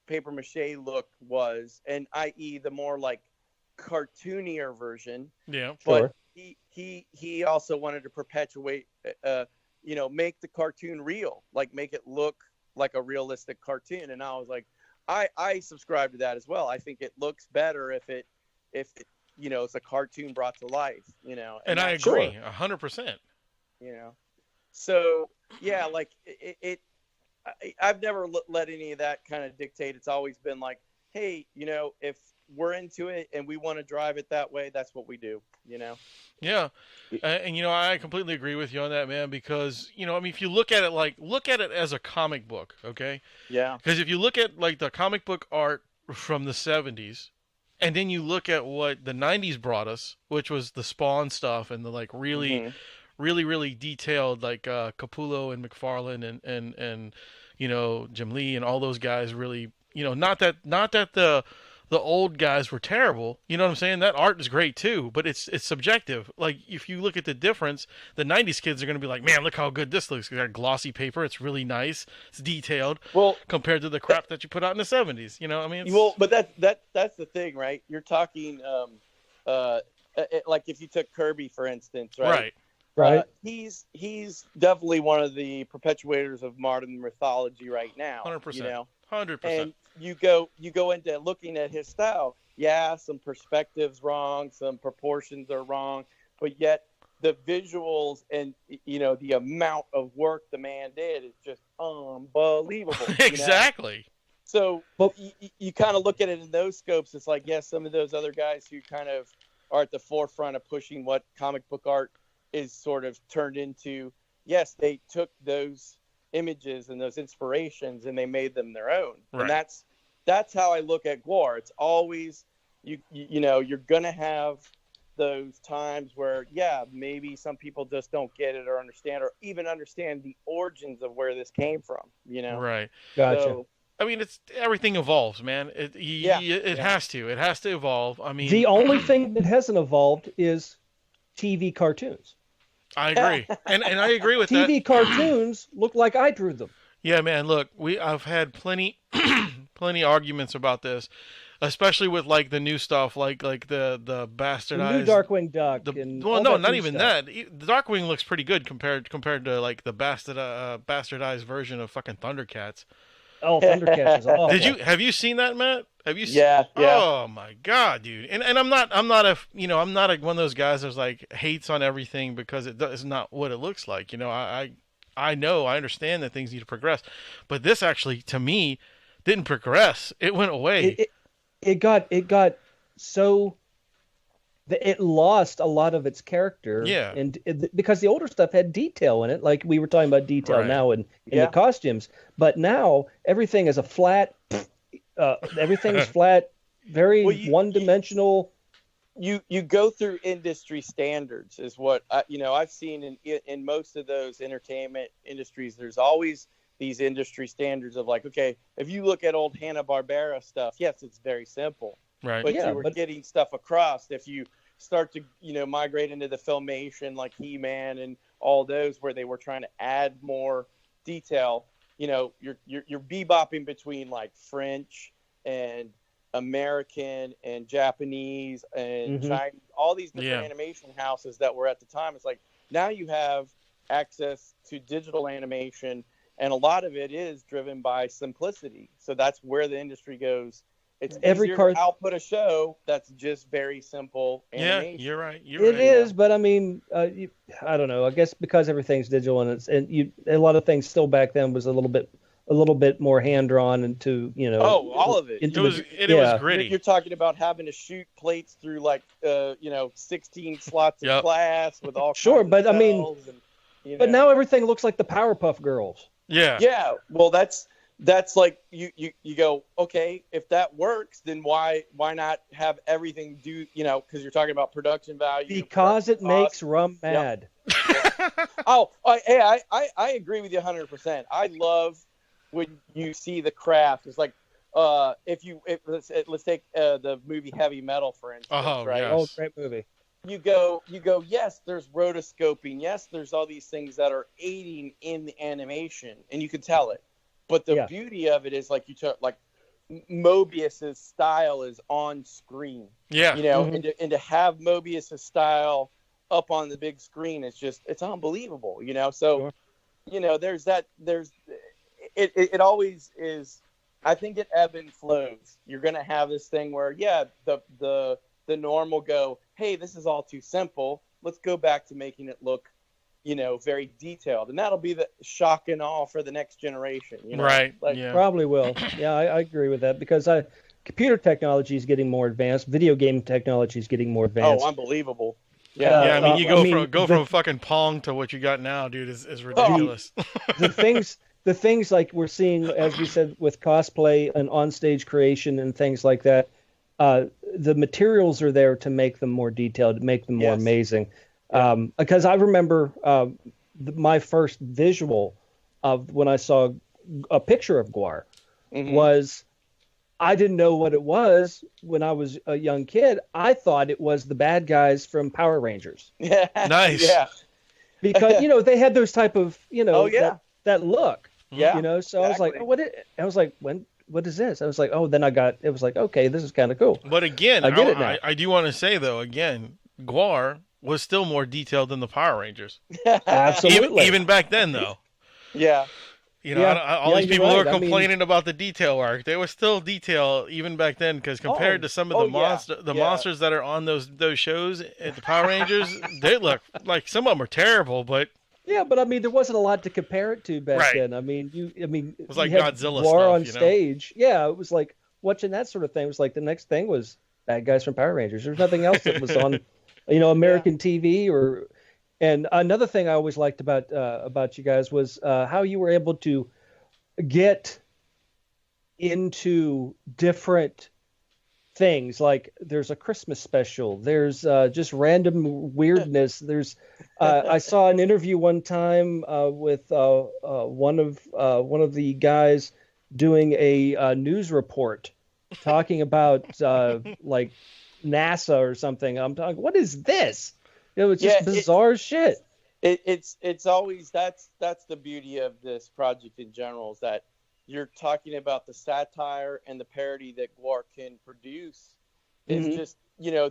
paper mache look was, and i.e. the more like cartoonier version. Yeah, but he also wanted to perpetuate, make the cartoon real, like make it look like a realistic cartoon. And I was like, I subscribe to that as well. I think it looks better if it it's a cartoon brought to life, And I agree 100%. So yeah, like I've never let any of that kind of dictate. It's always been like, hey, if we're into it and we want to drive it that way, that's what we do, Yeah. And, I completely agree with you on that, man, because, if you look at it as a comic book, okay? Yeah. Because if you look at, like, the comic book art from the 70s, and then you look at what the 90s brought us, which was the Spawn stuff and the, like, really, really detailed, like, Capullo and McFarlane and Jim Lee and all those guys really, not that the old guys were terrible. You know what I'm saying? That art is great too, but it's subjective. Like if you look at the difference, the '90s kids are going to be like, "Man, look how good this looks. It's got glossy paper. It's really nice. It's detailed." Well, compared to the crap that you put out in the '70s. You know, I mean, but that's the thing, right? You're talking, like if you took Kirby for instance, right? Right. He's definitely one of the perpetuators of modern mythology right now. 100%. You know, 100%. And you go into looking at his style. Yeah, some perspectives wrong, some proportions are wrong, but yet the visuals and the amount of work the man did is just unbelievable. Exactly. So you kind of look at it in those scopes. It's like, yes, some of those other guys who kind of are at the forefront of pushing what comic book art is sort of turned into. Yes, they took those images and those inspirations and they made them their own. Right. And that's how I look at Gwar. It's always you're gonna have those times where maybe some people just don't get it or even understand the origins of where this came from. Right. Gotcha. So, I mean, everything evolves, man. It has to. It has to evolve. I mean, the only thing that hasn't evolved is TV cartoons. I agree, and I agree with TV that. cartoons look like I drew them. Yeah, man. Look, I've had plenty arguments about this, especially with like the new stuff, like the bastardized The new Darkwing Duck. Not even that. The Darkwing looks pretty good compared to like the bastardized version of fucking Thundercats. Oh, Thundercats is awful. Have you seen that, Matt? Have you seen? Yeah. Oh my god, dude. And I'm not one of those guys that's like hates on everything because it's not what it looks like. I understand that things need to progress, but this actually to me didn't progress. It went away. It got so it lost a lot of its character. Yeah. And because the older stuff had detail in it, like we were talking about detail now in the costumes, but now everything is a flat. Everything is flat, very one-dimensional. You go through industry standards, is what I've seen in most of those entertainment industries. There's always these industry standards of like, okay, if you look at old Hanna-Barbera stuff, yes, it's very simple, right? But you were getting stuff across. If you start to migrate into the Filmation like He-Man and all those where they were trying to add more detail, you're bebopping between like French and American and Japanese and Chinese, all these different animation houses that were at the time. It's like now you have access to digital animation, and a lot of it is driven by simplicity. So that's where the industry goes. It's easier to output a show that's just very simple animation. Yeah, you're right. It is, but I mean, I don't know. I guess because everything's digital and a lot of things still back then was a little bit more hand drawn into all of it. It was gritty. You're talking about having to shoot plates through like 16 slots of glass with all kinds of but I mean, but now everything looks like the Powerpuff Girls. Yeah. Well, that's like you go, okay, if that works, then why not have everything do, because you're talking about production value. Because it makes Rum mad. Hey, I agree with you 100%. I love when you see the craft. It's like let's take the movie Heavy Metal for instance. Right? Yes. Oh, great movie. You go, yes, there's rotoscoping. Yes, there's all these things that are aiding in the animation, and you can tell it. But the beauty of it is, like Mobius's style is on screen. Yeah. And to have Mobius's style up on the big screen is it's unbelievable. So, there's that. It always is. I think it ebb and flows. You're gonna have this thing where the norm will go, hey, this is all too simple. Let's go back to making it look very detailed, and that'll be the shock and awe for the next generation. Right? Probably will. Yeah, I agree with that because computer technology is getting more advanced. Video game technology is getting more advanced. Oh, unbelievable! Yeah, I mean, you go from fucking Pong to what you got now, dude, is ridiculous. The things like we're seeing, as we said, with cosplay and onstage creation and things like that. The materials are there to make them more detailed, to make them more amazing. Because I remember my first visual of when I saw a picture of Gwar was I didn't know what it was when I was a young kid. I thought it was the bad guys from Power Rangers. Yeah. Nice. Yeah. Because, they had those type of, Oh, yeah. that look. Yeah. So exactly. I was like, I was like, what is this? I was like, then it was like, okay, this is kind of cool. But again, I get it now. I do want to say, though, again, Gwar was still more detailed than the Power Rangers. Absolutely. Even back then, though. Yeah. All these people who are complaining about the detail work, there was still detail even back then, because compared to some of the monsters that are on those shows at the Power Rangers, they look like some of them are terrible, but yeah, but I mean, there wasn't a lot to compare it to back then. I mean, it was like Godzilla Gwar stuff on stage. Yeah, it was like watching that sort of thing. It was like the next thing was bad guys from Power Rangers. There's nothing else that was on, American TV or. And another thing I always liked about you guys was how you were able to get into different things. Like there's a Christmas special. There's just random weirdness. There's I saw an interview one time with one of the guys doing a news report talking about like NASA or something. I'm talking, what is this? It's just bizarre shit. It's always that's the beauty of this project in general, is that you're talking about the satire and the parody that Gwar can produce. It's just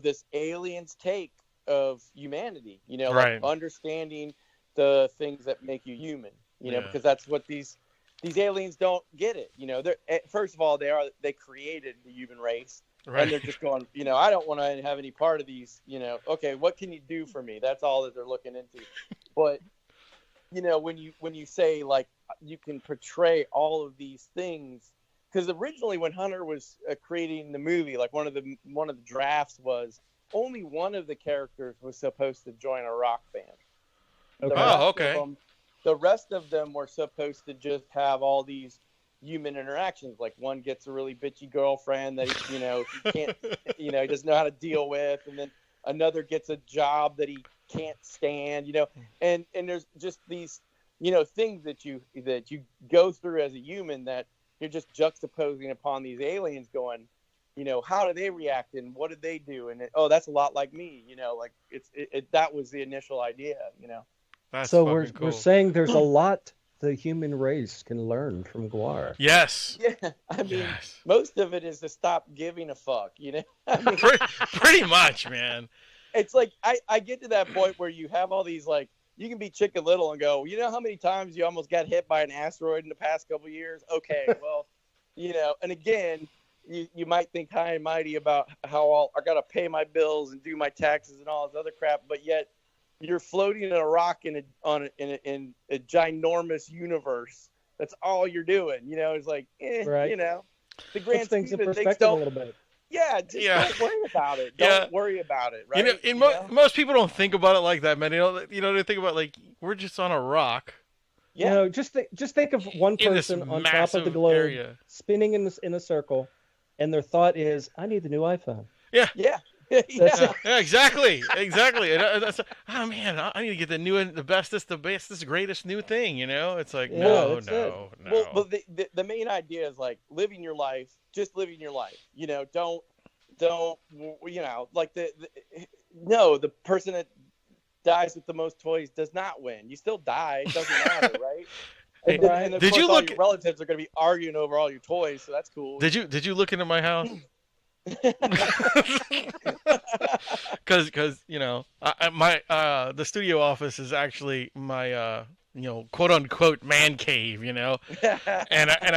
this alien's take of humanity. Like understanding the things that make you human. Because that's what these aliens don't get it. They're first of all they created the human race. Right. And they're just going, I don't want to have any part of these, okay, what can you do for me? That's all that they're looking into. But, when you say, like, you can portray all of these things, because originally when Hunter was creating the movie, like one of the drafts was only one of the characters was supposed to join a rock band. Okay. The rest of them were supposed to just have all these human interactions. Like one gets a really bitchy girlfriend that he can't he doesn't know how to deal with, and then another gets a job that he can't stand, and there's just these things that you go through as a human that you're just juxtaposing upon these aliens, going, how do they react and what did they do, and that's a lot like me, like that was the initial idea. That's so cool. We're saying there's a lot the human race can learn from Gwar. Yes. Yeah, I mean, most of it is to stop giving a fuck, I mean, pretty much, man. It's like I get to that point where you have all these, like, you can be Chicken Little and go, how many times you almost got hit by an asteroid in the past couple of years? Okay, well, and again, you might think high and mighty about how I got to pay my bills and do my taxes and all this other crap, but yet you're floating in a rock in a ginormous universe. That's all you're doing. It's like, right. The grand things in scheme of things perspective a little bit. Yeah, don't worry about it. Don't worry about it, right? Most people don't think about it like that, man. They think about, like, we're just on a rock. Yeah. Just think of one person on top of the globe spinning in a circle, and their thought is, I need the new iPhone. Yeah. Yeah. Yeah, exactly. And oh man, I need to get the bestest, greatest new thing. It's like no. Well, the main idea is, like, living your life, just living your life. Don't like the person that dies with the most toys does not win. You still die. It doesn't matter, right? And of course, all your relatives are going to be arguing over all your toys, so that's cool. Did you look into my house? Because the studio office is actually my quote unquote man cave, and I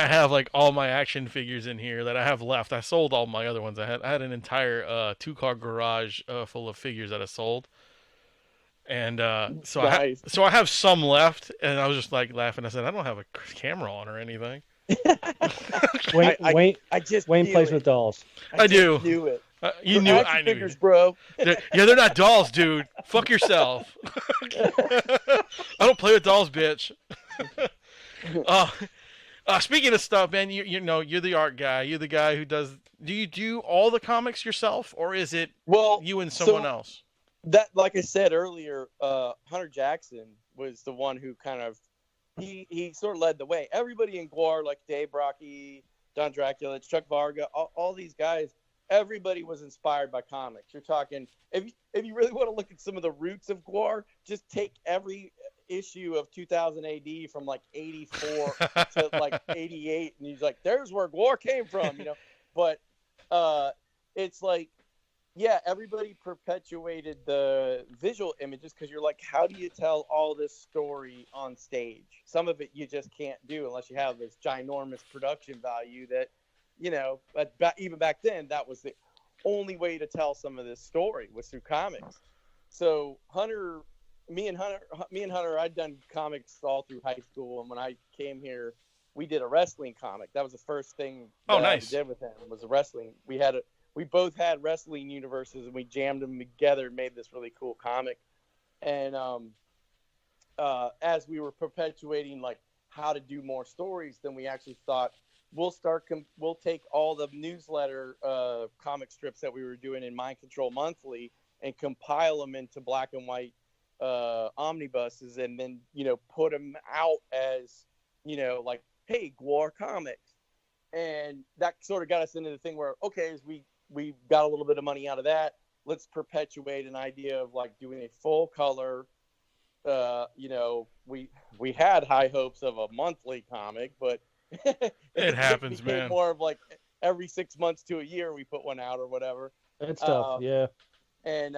have, like, all my action figures in here that I have left. I sold all my other ones. I had an entire 2-car garage full of figures that I sold, and so nice. I have some left, and I was just, like, laughing. I said, I don't have a camera on or anything. Wayne plays with dolls. I do. Knew it. You knew it. I knew figures, bro. They're not dolls, dude. Fuck yourself. I don't play with dolls, bitch. Speaking of stuff, man, you're the art guy. You're the guy who does. Do you do all the comics yourself, or is it you and someone else? That, like I said earlier, Hunter Jackson was the one who kind of he sort of led the way. Everybody in Gwar, like Dave Brocky, Don Dracula, it's Chuck Varga, all these guys. Everybody was inspired by comics. You're talking, if you really want to look at some of the roots of Gwar, just take every issue of 2000 AD from like 84 to like 88, and he's like, there's where Gwar came from, you know. But it's like, yeah, everybody perpetuated the visual images because you're like, how do you tell all this story on stage? Some of it you just can't do unless you have this ginormous production value that, you know, but even back then, that was the only way to tell some of this story was through comics. So me and Hunter, I'd done comics all through high school, and when I came here, we did a wrestling comic. That was the first thing I did with him was a wrestling. We both had wrestling universes, and we jammed them together and made this really cool comic. And as we were perpetuating like how to do more stories, then we actually thought, we'll take all the newsletter comic strips that we were doing in Mind Control Monthly and compile them into black and white omnibuses, and then, you know, put them out as, you know, like, hey, Gwar Comics. And that sort of got us into the thing where, okay, as we got a little bit of money out of that, let's perpetuate an idea of like doing a full color. You know, we had high hopes of a monthly comic, but it happens, man. More of like every 6 months to a year we put one out or whatever. That's tough, yeah. And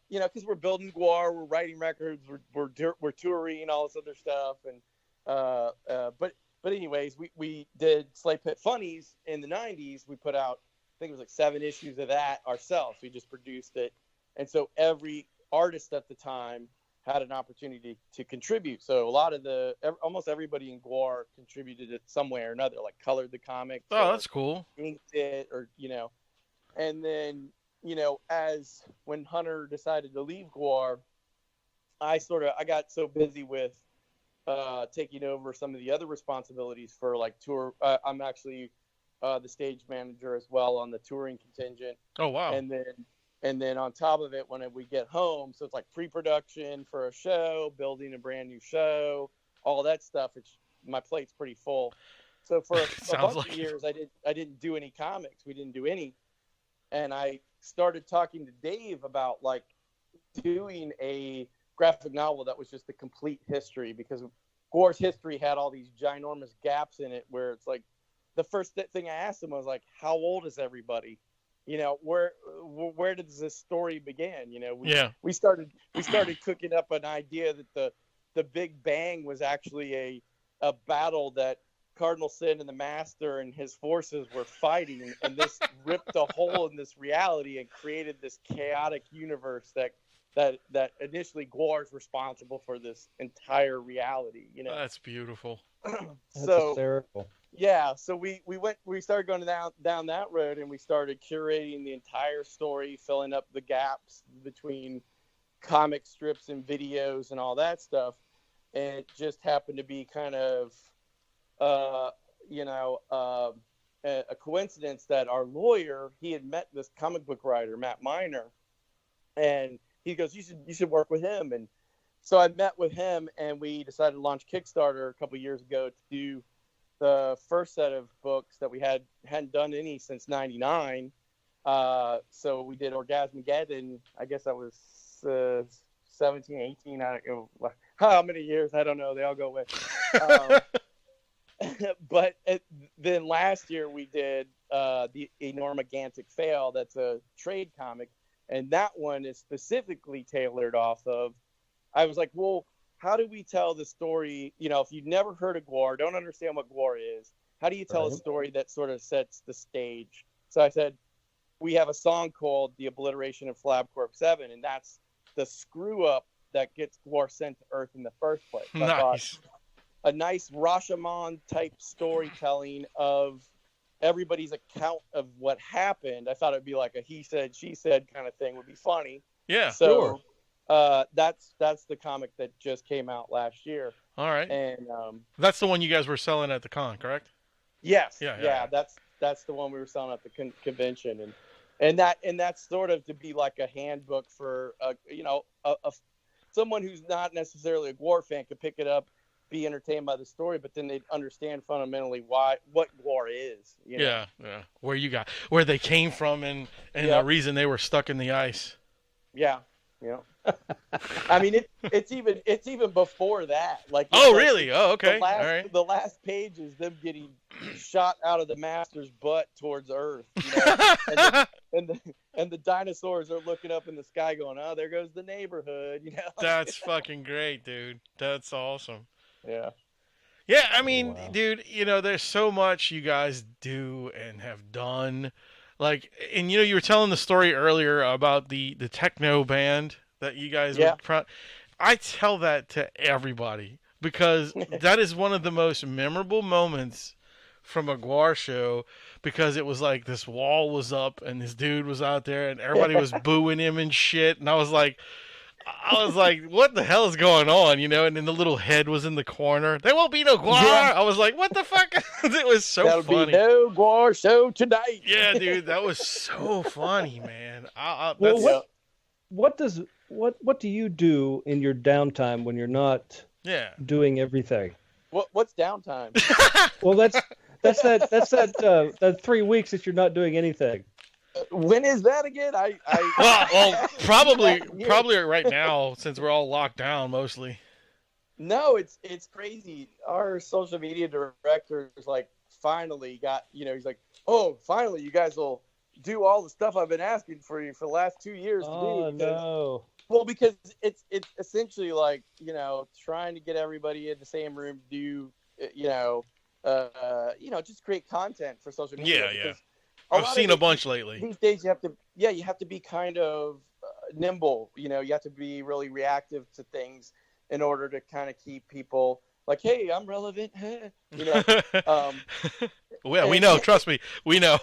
you know, because we're building Gwar, we're writing records, we're touring, all this other stuff, and but anyways, we did Slay Pit Funnies in the '90s. We put out, I think it was like 7 issues of that ourselves. We just produced it, and so every artist at the time had an opportunity to contribute. So a lot of almost everybody in Gwar contributed it some way or another, like colored the comics. Oh, that's cool. Inked it, or, you know. And then, you know, when Hunter decided to leave Gwar, I got so busy with taking over some of the other responsibilities for like tour. I'm actually the stage manager as well on the touring contingent. Oh, wow. And then on top of it, when we get home, so it's like pre-production for a show, building a brand new show, all that stuff. My plate's pretty full. So for a bunch of years, I didn't do any comics. We didn't do any. And I started talking to Dave about like doing a graphic novel that was just the complete history, because Gwar's history had all these ginormous gaps in it where it's like the first thing I asked him was like, how old is everybody? You know, where does this story begin? You know, we started cooking up an idea that the Big Bang was actually a battle that Cardinal Sin and the Master and his forces were fighting, and this ripped a hole in this reality and created this chaotic universe that initially Gwar's responsible for this entire reality. You know, that's beautiful. That's hysterical. Yeah, so we started going down that road, and we started curating the entire story, filling up the gaps between comic strips and videos and all that stuff. And it just happened to be kind of, a coincidence that our lawyer, he had met this comic book writer, Matt Miner, and he goes, you should work with him. And so I met with him, and we decided to launch Kickstarter a couple years ago to do the first set of books that we hadn't done any since '99. So we did Orgasmageddon. I guess that was 17, 18. I don't know how many years. I don't know. They all go away. But then last year we did the Enormogantic Fail. That's a trade comic, and that one is specifically tailored off of. I was like, well, how do we tell the story? You know, if you've never heard of Gwar, don't understand what Gwar is, how do you tell a story that sort of sets the stage? So I said, we have a song called The Obliteration of Flabcorp 7, and that's the screw up that gets Gwar sent to Earth in the first place. Nice. I thought a nice Rashomon type storytelling of everybody's account of what happened. I thought it'd be like a he said, she said kind of thing would be funny. Yeah, so, sure. That's the comic that just came out last year. All right. And that's the one you guys were selling at the con, correct? Yes. Yeah. That's the one we were selling at the convention, and that's sort of to be like a handbook for someone who's not necessarily a Gwar fan could pick it up be entertained by the story, but then they'd understand fundamentally what Gwar is. You know? Yeah. Where they came from and the reason they were stuck in the ice. Yeah. I mean, it's even before that. Like, really? Oh, okay. All right. The last page is them getting shot out of the master's butt towards Earth, you know? and the dinosaurs are looking up in the sky, going, "Oh, there goes the neighborhood," you know. That's fucking great, dude. That's awesome. Yeah. Yeah, I mean, dude, you know, there's so much you guys do and have done. Like, and you know, you were telling the story earlier about the techno band that you guys would I tell that to everybody because that is one of the most memorable moments from a Gwar show, because it was like this wall was up and this dude was out there and everybody was booing him and shit, and I was like, what the hell is going on, you know? And then the little head was in the corner. There won't be no Gwar. Yeah. I was like, what the fuck? It was so funny. There'll be no Gwar show tonight. Yeah, dude, that was so funny, man. What do you do in your downtime when you're not doing everything? What's downtime? Well, that's that 3 weeks that you're not doing anything. When is that again? Well, probably right now, since we're all locked down mostly. No, it's crazy. Our social media director is like, finally got, you know, he's like, "Oh, finally, you guys will do all the stuff I've been asking for you for the last 2 years to do." Oh, no. Well, because it's essentially like, you know, trying to get everybody in the same room to do, just create content for social media. Yeah. I've seen a bunch lately. These days you have to be kind of nimble. You know, you have to be really reactive to things in order to kind of keep people like, "Hey, I'm relevant." You know. Well, we know. Trust me, we know.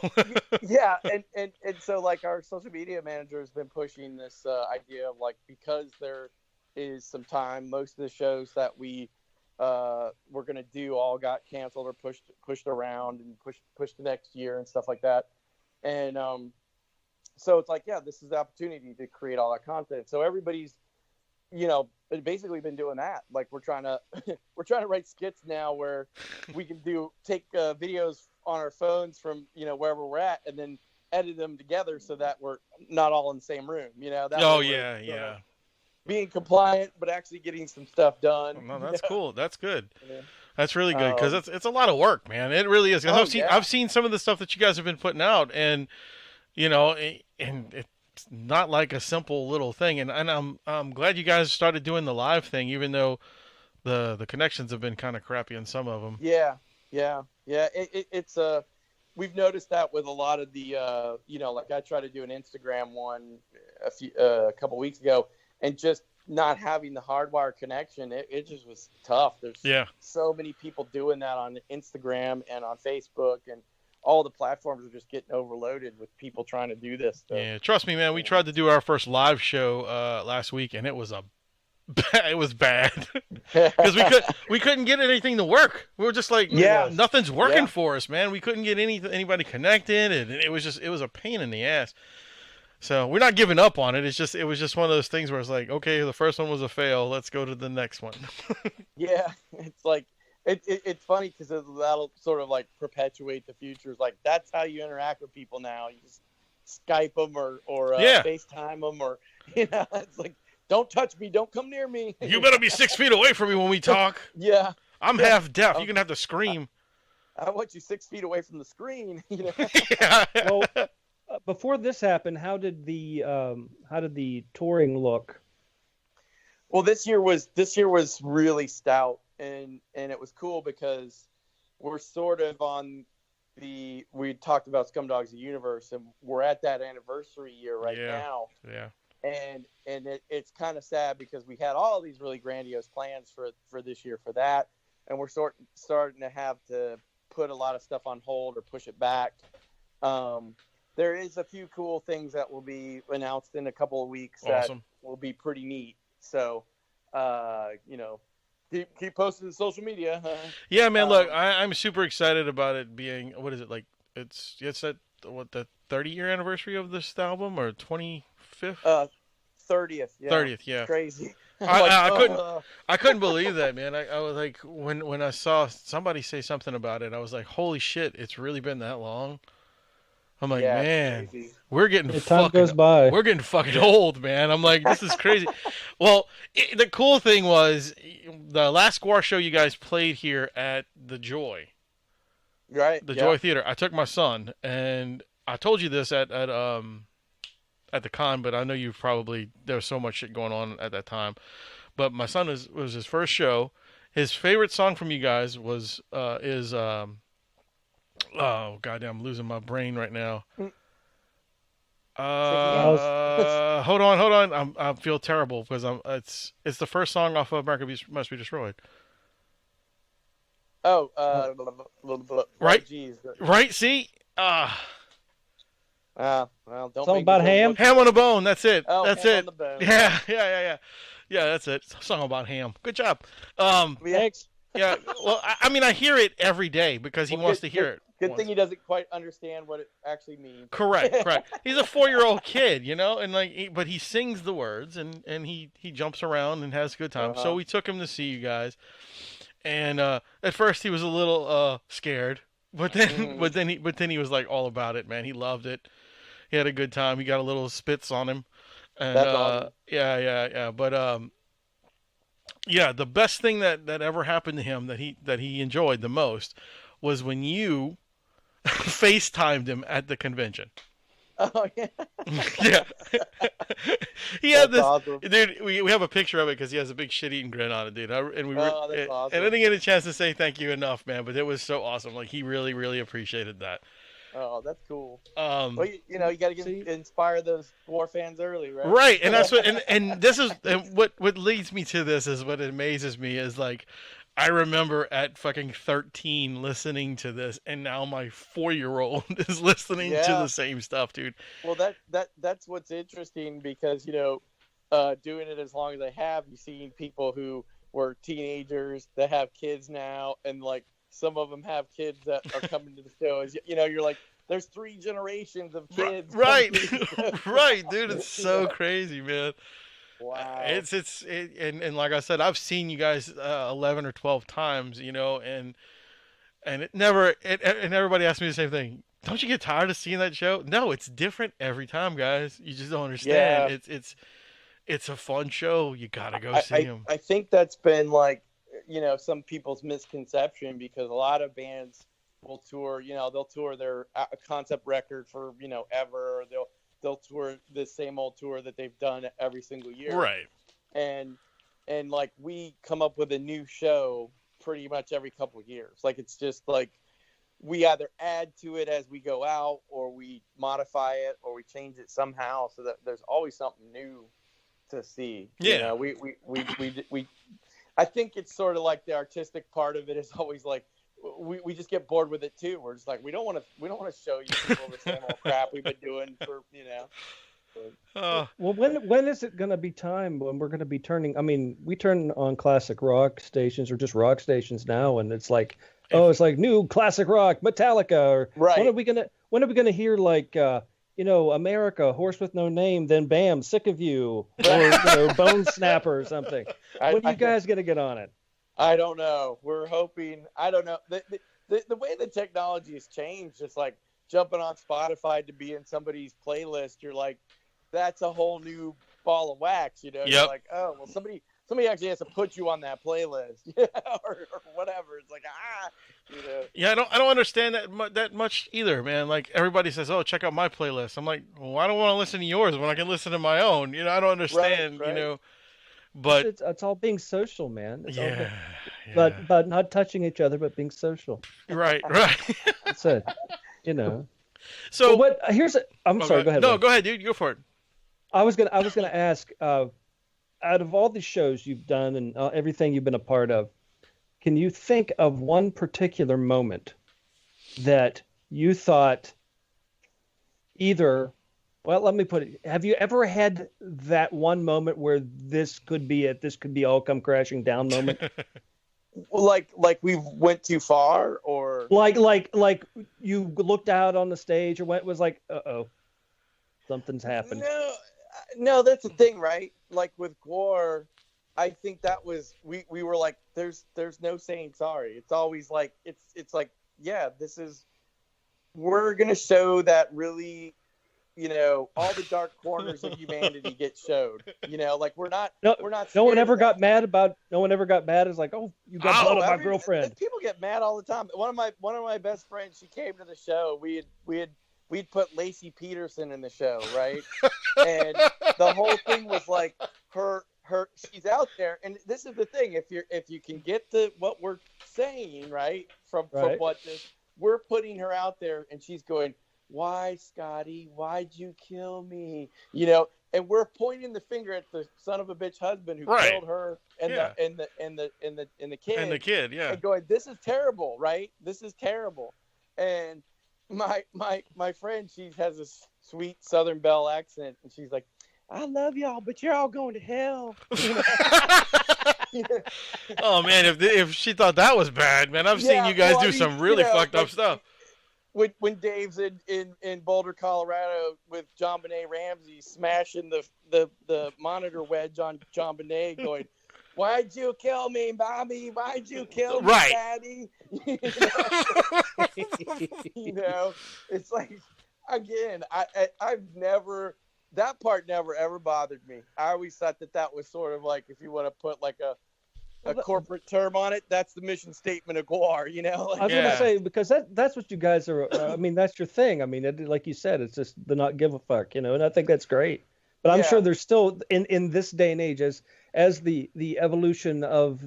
Yeah, and so like our social media manager has been pushing this idea of like, because there is some time, most of the shows that we were going to do all got canceled or pushed around and pushed to next year and stuff like that. And so it's like, this is the opportunity to create all that content. So everybody's, you know, basically been doing that. Like we're trying to write skits now where we can take videos on our phones from, you know, wherever we're at, and then edit them together so that we're not all in the same room. You know. Being compliant, but actually getting some stuff done. No, that's cool. That's good. Yeah. That's really good, because it's a lot of work, man. It really is. I've seen some of the stuff that you guys have been putting out, and you know, and it's not like a simple little thing. And I'm glad you guys started doing the live thing, even though the connections have been kind of crappy on some of them. Yeah. It's we've noticed that with a lot of the you know, like I tried to do an Instagram one a couple weeks ago. And just not having the hardwire connection, it just was tough. There's so many people doing that on Instagram and on Facebook, and all the platforms are just getting overloaded with people trying to do this stuff. Yeah, trust me, man. We tried to do our first live show last week, and it was bad because we couldn't get anything to work. We were just like, nothing's working for us, man. We couldn't get anybody connected, and it was a pain in the ass. So we're not giving up on it. It was just one of those things where it's like, okay, the first one was a fail. Let's go to the next one. Yeah, it's like it's funny because that'll sort of like perpetuate the future. It's like that's how you interact with people now. You just Skype them or FaceTime them, or you know, it's like, don't touch me, don't come near me. You better be 6 feet away from me when we talk. Yeah, I'm half deaf. You're gonna have to scream. I want you 6 feet away from the screen. You know. Yeah. Well, before this happened, how did the touring look? Well, this year was really stout, and it was cool because we're sort of on we talked about Scumdogs of the Universe, and we're at that anniversary year now. Yeah. And it's kind of sad because we had all these really grandiose plans for this year for that, and we're starting to have to put a lot of stuff on hold or push it back. There is a few cool things that will be announced in a couple of weeks that will be pretty neat. So, you know, keep posting to social media. Yeah, man. Look, I'm super excited about it being. What is it like? It's the 30-year anniversary of this album, or 25th? 30th. Yeah. 30th. Yeah. Crazy. I couldn't believe that, man. I was like, when I saw somebody say something about it, I was like, holy shit, it's really been that long. I'm like, man, we're getting time goes by. We're getting fucking old, man. I'm like, this is crazy. Well, the cool thing was the last Gwar show you guys played here at the Joy. Right. The Joy Theater. I took my son, and I told you this at the con, but I know you probably, there was so much shit going on at that time. But my son was his first show. His favorite song from you guys was oh goddamn, I'm losing my brain right now. Hold on. I feel terrible because it's the first song off of America Must Be Destroyed. Oh, right. Geez. Right. See. Well, don't. It's all about ham. Ham on the bone. That's it. Oh, that's ham it. On the bone. Yeah. That's it. It's a song about ham. Good job. Thanks. Yeah. Well, I mean, I hear it every day because he wants to hear it. Good thing he doesn't quite understand what it actually means. Correct. He's a 4-year-old kid, you know, and but he sings the words and he jumps around and has a good time. So we took him to see you guys, and at first he was a little scared, but then he was like all about it, man. He loved it. He had a good time. He got a little spits on him, and that's awesome. Yeah. But yeah, the best thing that ever happened to him that he enjoyed the most was when you FaceTimed him at the convention. Oh yeah. Yeah. He had this awesome. Dude. We have a picture of it because he has a big shit-eating grin on it, dude. And awesome. And I didn't get a chance to say thank you enough, man. But it was so awesome. Like he really, really appreciated that. Oh, that's cool. Well, you got to inspire those Gwar fans early, right? Right, and that's what. And this is what leads me to this is what amazes me is like. I remember at fucking 13 listening to this, and now my 4-year-old is listening to the same stuff, dude. Well, that's what's interesting because doing it as long as I have, you've seen people who were teenagers that have kids now, and like some of them have kids that are coming to the shows. You're like, there's 3 generations of kids. Right, right, dude. It's so crazy, man. Wow. And like I said, I've seen you guys 11 or 12 times, and it never, and everybody asks me the same thing. Don't you get tired of seeing that show? No, it's different every time, guys. You just don't understand. Yeah. It's a fun show. You gotta go see them. I think that's been like, some people's misconception because a lot of bands will tour, they'll tour their concept record for, ever, or they'll tour the same old tour that they've done every single year. Right. And like we come up with a new show pretty much every couple of years. Like it's just like we either add to it as we go out or we modify it or we change it somehow so that there's always something new to see. Yeah. We I think it's sort of like the artistic part of it is always like we just get bored with it too. We're just like we don't want to show you people the same old crap we've been doing for Well, when is it going to be time when we're going to be turning? I mean, we turn on classic rock stations or just rock stations now, and it's like, it's like new classic rock, Metallica, or right. When are we gonna hear like America, Horse with No Name, then bam, Sick of You, or Bone Snapper or something? When are you guys gonna get on it? I don't know. We're hoping. I don't know. The way the technology has changed, just like jumping on Spotify to be in somebody's playlist, you're like, that's a whole new ball of wax. You're like, oh, well, somebody actually has to put you on that playlist, or whatever. It's like, Yeah, I don't understand that much either, man. Like everybody says, oh, check out my playlist. I'm like, well, I don't want to listen to yours when I can listen to my own. I don't understand. Right. But it's all being social, man. Yeah. But not touching each other, but being social. Right. That's it. So what? I'm sorry. Go ahead. No, go ahead, dude. Go for it. I was gonna ask. Out of all the shows you've done and everything you've been a part of, can you think of one particular moment that you thought either? Well, let me put it. Have you ever had that one moment where this could be it? This could be all come crashing down moment. Like we went too far, or like you looked out on the stage or was like, something's happened. No, that's the thing, right? Like with Gwar, I think that was we were like, there's no saying sorry. It's always like it's like, yeah, we're gonna show that really, all the dark corners of humanity get showed. Like we're not. No one ever got mad about. No one ever got mad. It's like, oh, you got blood on my girlfriend. People get mad all the time. One of my best friends, she came to the show. We'd put Lacey Peterson in the show, right? And the whole thing was like she's out there, and this is the thing. If you can get what we're saying, right, from what we're putting her out there, and she's going, why, Scotty? Why'd you kill me? And we're pointing the finger at the son of a bitch husband who killed her and the kid. And the kid, yeah. And going, this is terrible, right? This is terrible. And my friend, she has this sweet Southern Belle accent, and she's like, I love y'all, but you're all going to hell. Oh man, if she thought that was bad, man, I've seen you guys do some really fucked up stuff. When Dave's in Boulder, Colorado, with John Benet Ramsey smashing the monitor wedge on John Benet, going, "Why'd you kill me, Bobby? Why'd you kill me, Daddy?" It's like, again, I've never. That part never ever bothered me. I always thought that was sort of like, if you want to put like a corporate term on it, that's the mission statement of Gwar, I was going to say, because that's what you guys are. I mean, that's your thing. I mean, like you said, it's just the not give a fuck, and I think that's great. But I'm sure there's still in this day and age, as the evolution of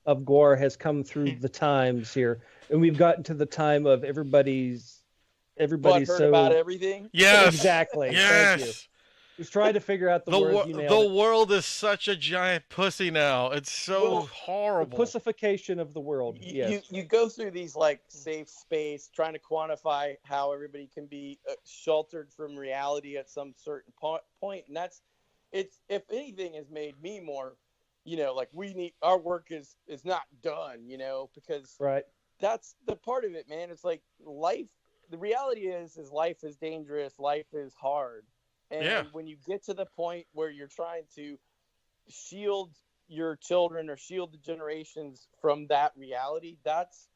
Gwar has come through the times here, and we've gotten to the time of everybody's so about everything. Yes, exactly. Yes. Thank you. Just trying to figure out the word. The world is such a giant pussy now. It's so horrible. The pussification of the world. You go through these like safe space, trying to quantify how everybody can be sheltered from reality at some certain point, and it's if anything has made me more, like our work is not done, because that's the part of it, man. It's like life. The reality is life is dangerous. Life is hard. And when you get to the point where you're trying to shield your children or shield the generations from that reality, that's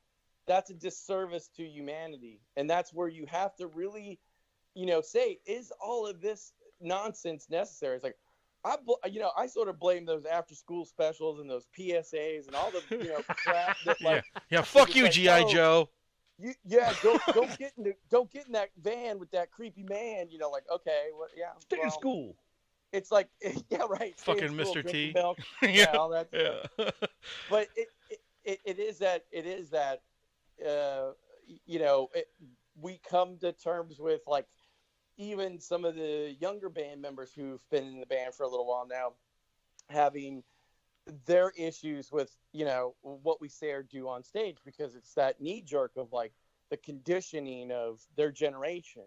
a disservice to humanity. And that's where you have to really, say, is all of this nonsense necessary? It's like, I sort of blame those after school specials and those PSAs and all the, crap that fuck you, G.I. Joe. Don't get in that van with that creepy man. Like, okay, stay in school. It's like, right. Fucking Mr. T. Milk, all that. But it is that we come to terms with, like, even some of the younger band members who've been in the band for a little while now, having their issues with what we say or do on stage, because it's that knee jerk of like the conditioning of their generation,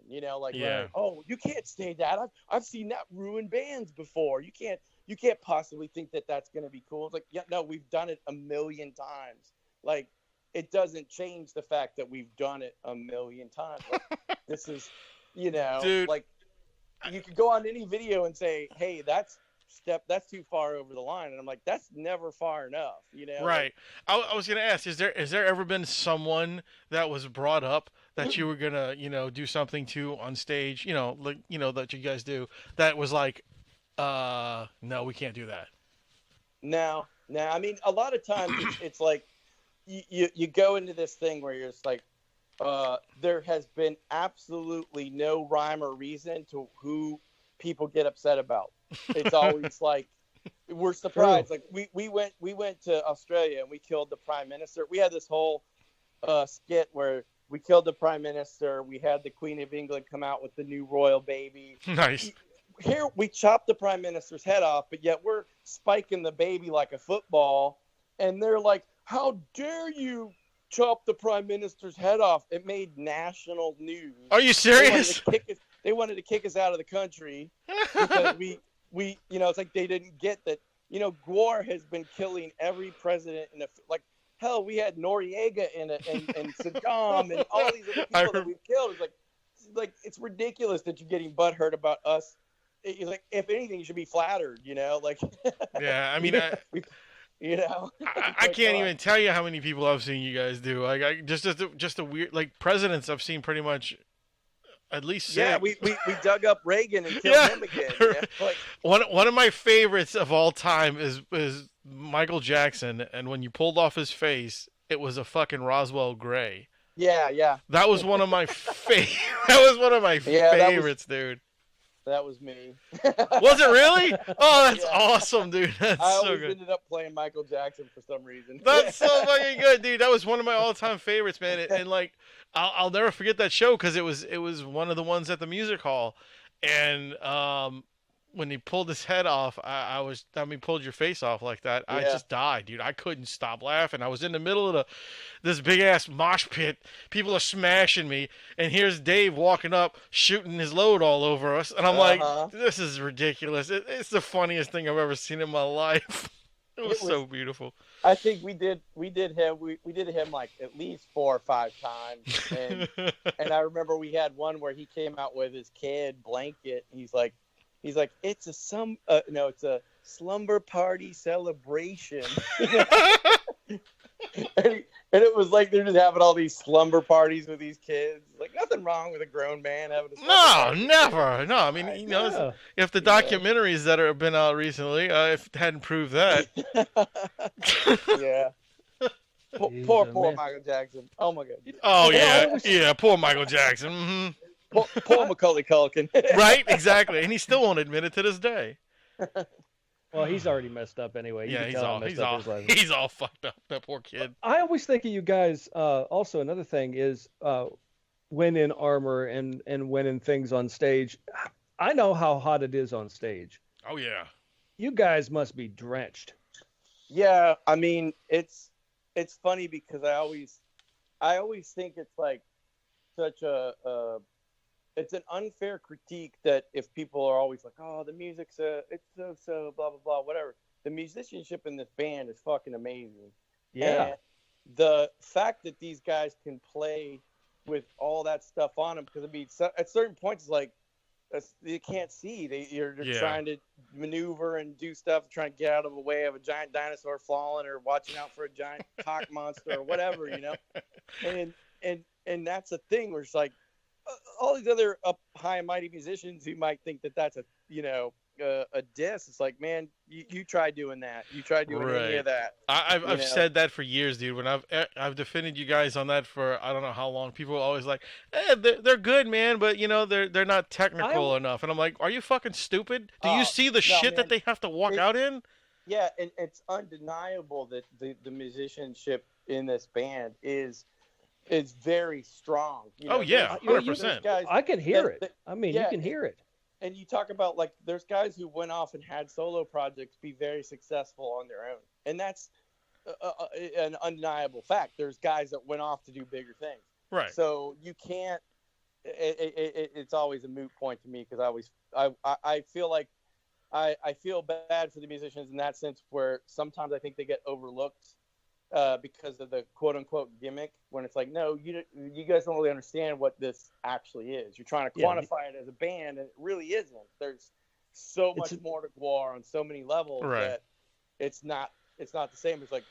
oh, you can't say that, I've seen that ruin bands before, you can't possibly think that that's going to be cool. It's like, no, we've done it a million times. Like, it doesn't change the fact that we've done it a million times. Like, this is Dude, like, you could go on any video and say, hey, that's too far over the line, and I'm like, that's never far enough, Right. I was gonna ask, is there ever been someone that was brought up that you were gonna do something to on stage, like that you guys do, that was like, no, we can't do that? No. I mean, a lot of times it's like you go into this thing where you're just like, there has been absolutely no rhyme or reason to who people get upset about. It's always like, we're surprised. Like, we went to Australia and we killed the Prime Minister. We had this whole skit where we killed the Prime Minister. We had the Queen of England come out with the new royal baby. Nice. Here we chopped the Prime Minister's head off, but yet we're spiking the baby like a football. And they're like, how dare you chop the Prime Minister's head off? It made national news. Are you serious? They wanted to kick us out of the country because we it's like they didn't get that. Gwar has been killing every president like hell. We had Noriega and Saddam and all these other people that we've killed. It's like it's ridiculous that you're getting butthurt about us he's like, if anything, you should be flattered, you know, like. Yeah, I mean, you know, I can't even tell you how many people I've seen you guys do. Like, just a weird, like, presidents I've seen pretty much at least 6. Yeah, we dug up Reagan and killed him again. You know? Like, one of my favorites of all time is Michael Jackson, and when you pulled off his face, it was a fucking Roswell Gray. Yeah. That was one of my favorites, dude. That was me. Was it really? Oh, that's awesome, dude. That's I so always good. ended up playing Michael Jackson for some reason. That's so fucking good, dude. That was one of my all-time favorites, man. And like, I'll never forget that show because it was one of the ones at the music hall, and when he pulled his head off, pulled your face off like that. I just died, dude. I couldn't stop laughing. I was in the middle of this big ass mosh pit. People are smashing me, and here's Dave walking up, shooting his load all over us, and I'm like, this is ridiculous. It's the funniest thing I've ever seen in my life. It was so beautiful. I think we did him like at least 4 or 5 times, and I remember we had one where he came out with his kid blanket. And he's like, it's a slumber party celebration. And it was like they're just having all these slumber parties with these kids. Like, nothing wrong with a grown man having a slumber party. Never. No, I mean, you know, if the documentaries that have been out recently, if it hadn't proved that. Yeah. Poor Michael Jackson. Oh, my God. Oh, yeah. Poor Michael Jackson. Mm-hmm. Poor Macaulay Culkin. Right? Exactly. And he still won't admit it to this day. Well, he's already messed up anyway. He's all fucked up. That poor kid. I always think of you guys. Also, another thing is when in armor and when in things on stage. I know how hot it is on stage. Oh yeah. You guys must be drenched. Yeah, I mean it's funny because I always think it's like such it's an unfair critique that if people are always like, oh, the music's it's so blah blah blah whatever. The musicianship in this band is fucking amazing. Yeah. And the fact that these guys can play with all that stuff on them, because I mean, at certain points, it's like you can't see. You're trying to maneuver and do stuff, trying to get out of the way of a giant dinosaur falling or watching out for a giant cock monster or whatever, you know. And that's a thing where it's like, all these other up high and mighty musicians who might think that that's a diss. It's like, man, you try doing that. You try doing any of that. I've said that for years, dude. When I've defended you guys on that for I don't know how long. People are always like, they're good, man, but you know they're not technical enough. And I'm like, are you fucking stupid? Do you see the shit that they have to walk out in? Yeah, and it's undeniable that the musicianship in this band is very strong. You know, oh yeah, 100%. I can hear it. I mean, you can hear it. And you talk about, like, there's guys who went off and had solo projects be very successful on their own, and that's an undeniable fact. There's guys that went off to do bigger things. Right. So you can't. It's always a moot point to me because I feel like I feel bad for the musicians in that sense, where sometimes I think they get overlooked. Because of the quote-unquote gimmick, when it's like, no, you guys don't really understand what this actually is. You're trying to quantify it as a band, and it really isn't. There's so much more to Gwar on so many levels that it's not the same. It's like,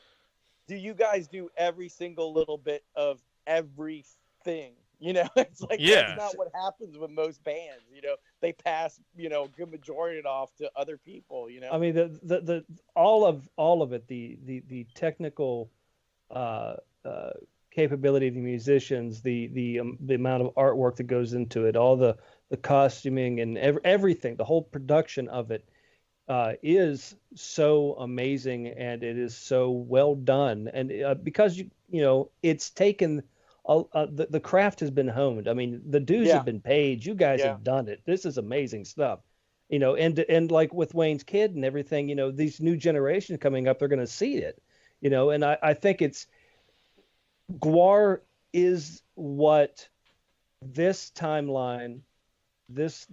do you guys do every single little bit of everything? You know, it's like that's not what happens with most bands. You know, they pass a good majority of it off to other people. You know, I mean the all of it, the technical capability of the musicians, the amount of artwork that goes into it, all the costuming and everything, the whole production of it is so amazing, and it is so well done, and because it's taken. The craft has been honed. I mean, the dues have been paid. You guys have done it. This is amazing stuff, and like with Wayne's Kid and everything, these new generations coming up, they're going to see it, and I think it's Gwar is what this timeline, this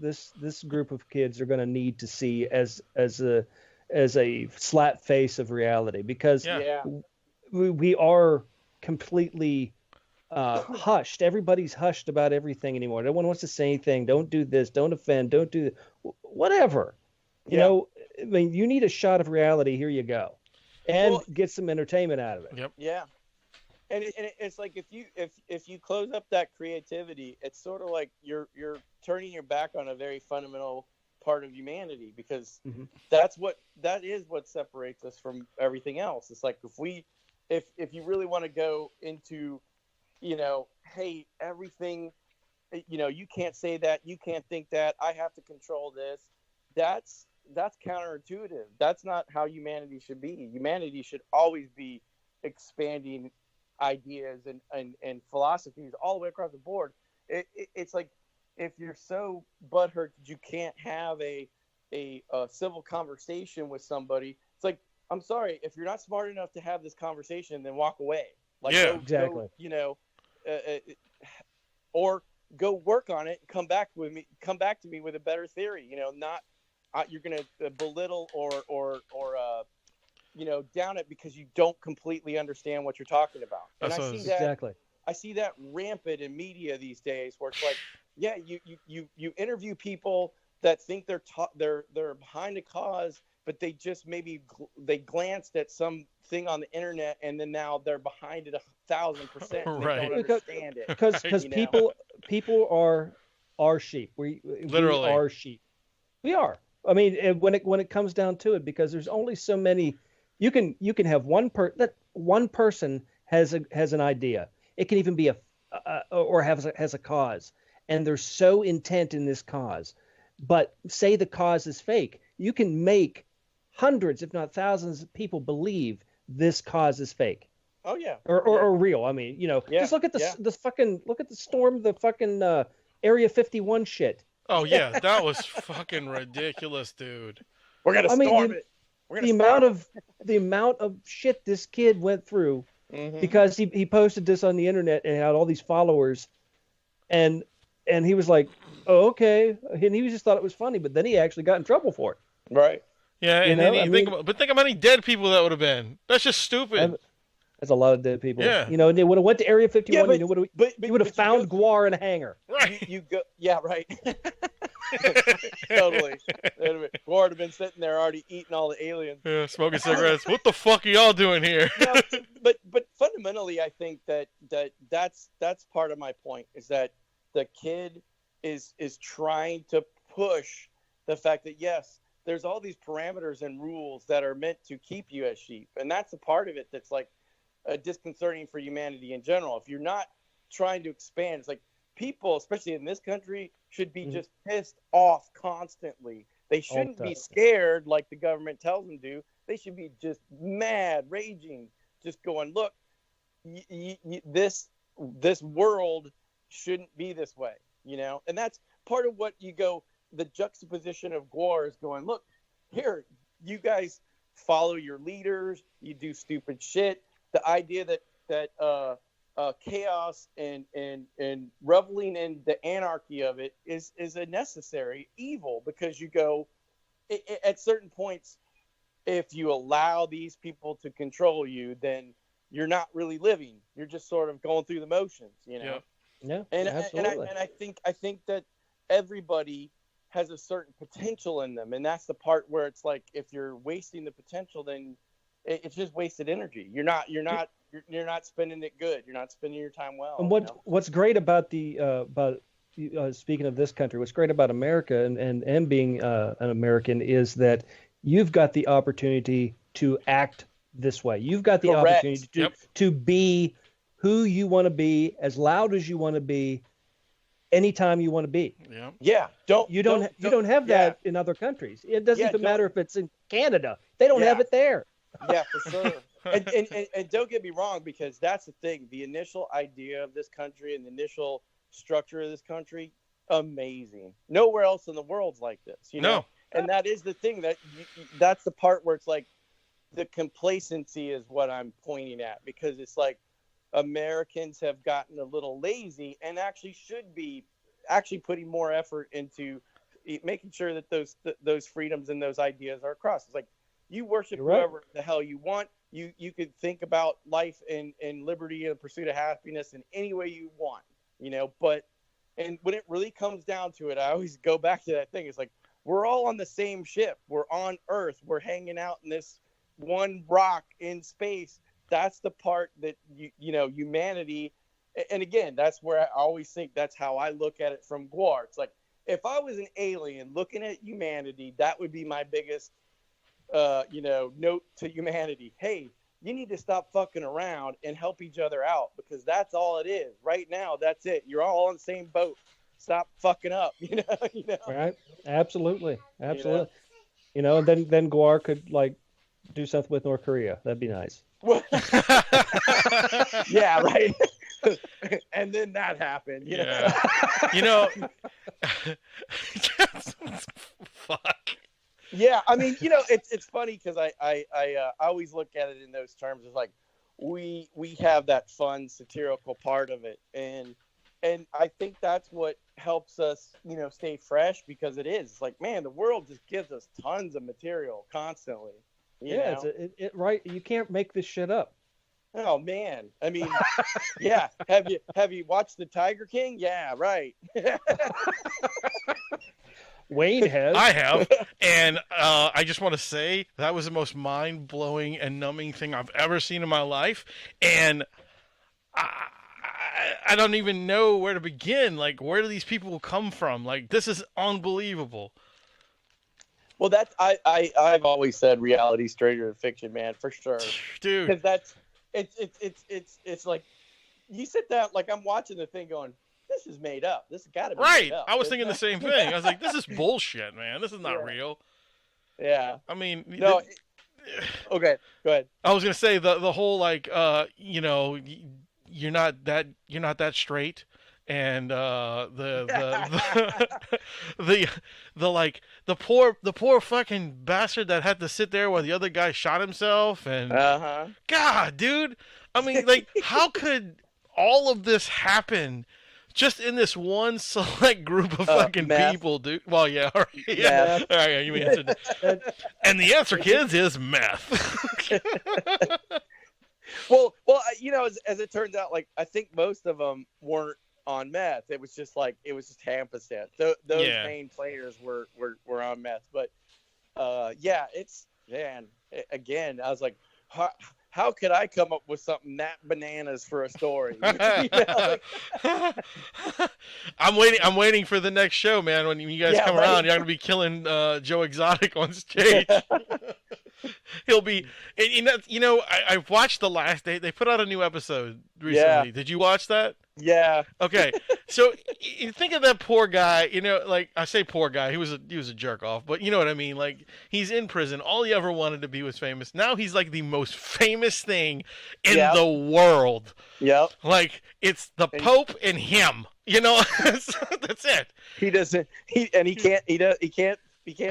group of kids are going to need to see as a slap face of reality, because we are completely hushed. Everybody's hushed about everything anymore. No one wants to say anything. Don't do this. Don't offend. Don't do that. whatever. You know, I mean, you need a shot of reality. Here you go, and get some entertainment out of it. Yep. Yeah. And it's like if you close up that creativity, it's sort of like you're turning your back on a very fundamental part of humanity, because that is what separates us from everything else. It's like if you really want to go into, you know, hey, everything, you know, you can't say that, you can't think that, I have to control this. That's counterintuitive. That's not how humanity should be. Humanity should always be expanding ideas and philosophies all the way across the board. It's like, if you're so butthurt that you can't have a civil conversation with somebody, it's like, I'm sorry, if you're not smart enough to have this conversation, then walk away. Like, exactly. Go, you know, or go work on it and come back to me with a better theory. You know, not you're gonna belittle or you know, down it because you don't completely understand what you're talking about. And I see that rampant in media these days, where it's like, yeah, you interview people that think they're behind a cause, but they just maybe they glanced at something on the internet, and then now they're behind it 1,000%. And Right. They don't understand it. Because people are sheep. We are sheep. We are. I mean, when it comes down to it, because there's only so many. You can have one person has an idea. It can even be has a cause, and they're so intent in this cause. But say the cause is fake, you can make hundreds, if not thousands, of people believe this cause is fake. Oh yeah. Or real. I mean, you know, just look at the storm, the fucking Area 51 shit. Oh yeah, that was fucking ridiculous, dude. We're gonna storm it. The amount of shit this kid went through because he posted this on the internet and had all these followers, and he was like, oh, okay, and he just thought it was funny, but then he actually got in trouble for it. Right. Yeah, and then think of how many dead people that would have been. That's just stupid. That's a lot of dead people. Yeah. You know, and they would have went to Area 51. Yeah, you would have found Gwar in a hangar. Right. You go. Yeah. Right. Totally. Gwar would have been sitting there already eating all the aliens. Yeah, smoking cigarettes. What the fuck are y'all doing here? No, but fundamentally, I think that's part of my point, is that the kid is trying to push the fact that, yes, there's all these parameters and rules that are meant to keep you as sheep, and that's a part of it that's like disconcerting for humanity in general. If you're not trying to expand, it's like people, especially in this country, should be just pissed off constantly. They shouldn't be scared like the government tells them to. They should be just mad, raging, just going, look, this world shouldn't be this way, you know? And that's part of what the juxtaposition of Gwar is going, look, here, you guys follow your leaders, you do stupid shit. The idea that chaos and reveling in the anarchy of it is a necessary evil, because you go at certain points, if you allow these people to control you, then you're not really living. You're just sort of going through the motions, you know? Yeah, absolutely. And I think that everybody has a certain potential in them, and that's the part where it's like, if you're wasting the potential, then it's just wasted energy. You're not spending it good. You're not spending your time well. And what's great about speaking of this country, what's great about America and being an American is that you've got the opportunity to act this way. You've got the opportunity to be who you want to be, as loud as you want to be, anytime you want to be. Yeah. You don't have that in other countries. It doesn't even matter if it's in Canada. They don't have it there. Yeah, for sure. and don't get me wrong, because that's the thing. The initial idea of this country and the initial structure of this country, amazing. Nowhere else in the world's like this, you know? And that is the thing, that's the part where it's like the complacency is what I'm pointing at, because it's like Americans have gotten a little lazy and actually should be putting more effort into making sure that those freedoms and those ideas are across. It's like, you worship whoever the hell you want. You could think about life and liberty and the pursuit of happiness in any way you want, you know. But and when it really comes down to it, I always go back to that thing. It's like, we're all on the same ship. We're on Earth. We're hanging out in this one rock in space. That's the part that humanity. And again, that's where I always think that's how I look at it from Gwar. It's like, if I was an alien looking at humanity, that would be my biggest, note to humanity. Hey, you need to stop fucking around and help each other out, because that's all it is. Right now, that's it. You're all on the same boat. Stop fucking up, Right? Absolutely. And then Gwar could like do something with North Korea. That'd be nice. Yeah, right. And then that happened. Fuck. Yeah, I mean, it's funny because I always look at it in those terms. It's like we have that fun satirical part of it, and I think that's what helps us, stay fresh, because it is. It's like, man, the world just gives us tons of material constantly. You know? Right. You can't make this shit up. Oh man, I mean, yeah. Have you watched The Tiger King? Yeah, right. Wayne has. I have, and I just want to say that was the most mind-blowing and numbing thing I've ever seen in my life, and I don't even know where to begin. Like, where do these people come from? Like, this is unbelievable. Well, that's I've always said reality straighter than fiction, man, for sure, dude. Because that's it's like you sit down, like I'm watching the thing going, this is made up. This has got to be right. Made up. I was thinking the same thing. I was like, this is bullshit, man. This is not real. Yeah. I mean, no. Okay, go ahead. I was gonna say the whole like you're not that straight, and the poor fucking bastard that had to sit there while the other guy shot himself, and God, dude, I mean, like, how could all of this happen just in this one select group of fucking people, dude? Well, yeah, all right, yeah, all right, you answered that. And the answer, kids, is meth. Well, as it turns out, like, I think most of them weren't on meth. It was just Hampstead. Those main players were on meth. But it's, man, again, I was like, how could I come up with something that bananas for a story? I'm waiting for the next show, man. When you guys come around, you're gonna be killing Joe Exotic on stage. He'll be, I've watched the last. They put out a new episode recently. Did you watch that? Yeah. Okay. So you think of that poor guy, like, I say poor guy, he was a jerk off, but you know what I mean? Like, he's in prison. All he ever wanted to be was famous. Now he's like the most famous thing in the world. Yep. Like, it's the Pope and him, that's it. He can't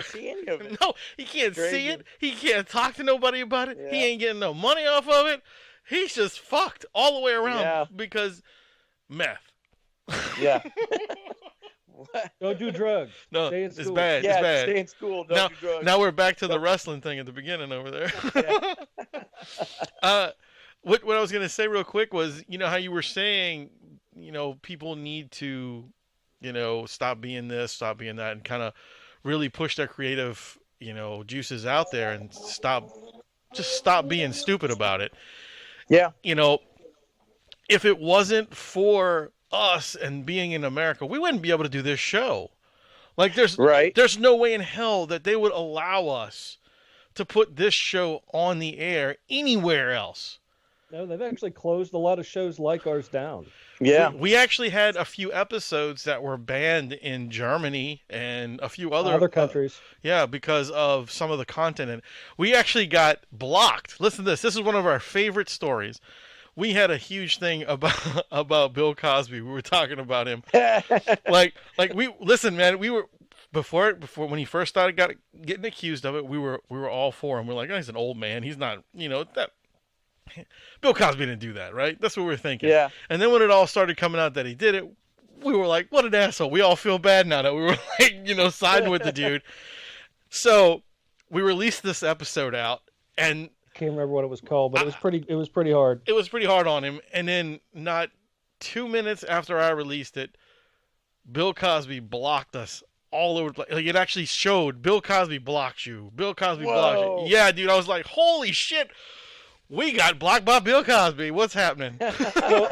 see any of it. No, he can't see it. He can't talk to nobody about it. Yeah. He ain't getting no money off of it. He's just fucked all the way around because meth. Yeah. Don't do drugs. No, stay in school. It's bad. Yeah, it's bad. Stay in school. Don't do drugs. Now we're back to the wrestling thing at the beginning over there. What I was going to say real quick was, how you were saying, people need to, stop being this, stop being that, and kind of really push their creative, juices out there and stop being stupid about it. Yeah. If it wasn't for us and being in America, we wouldn't be able to do this show. Like, there's no way in hell that they would allow us to put this show on the air anywhere else. No, they've actually closed a lot of shows like ours down. Yeah. We actually had a few episodes that were banned in Germany and a few other countries. Because of some of the content. And we actually got blocked. Listen to this. This is one of our favorite stories. We had a huge thing about Bill Cosby. We were talking about him. Listen, man, we were before when he first started getting accused of it, we were all for him. We're like, oh, he's an old man. He's not, that Bill Cosby didn't do that, right? That's what we were thinking. Yeah. And then when it all started coming out that he did it, we were like, what an asshole. We all feel bad now that we were like, siding with the dude. So we released this episode out, and can't remember what it was called, but it was pretty hard. It was pretty hard on him. And then not 2 minutes after I released it, Bill Cosby blocked us all over the place. Like, it actually showed Bill Cosby blocked you. Bill Cosby Whoa. blocked you. Yeah, dude, I was like, holy shit. We got blocked by Bill Cosby. What's happening?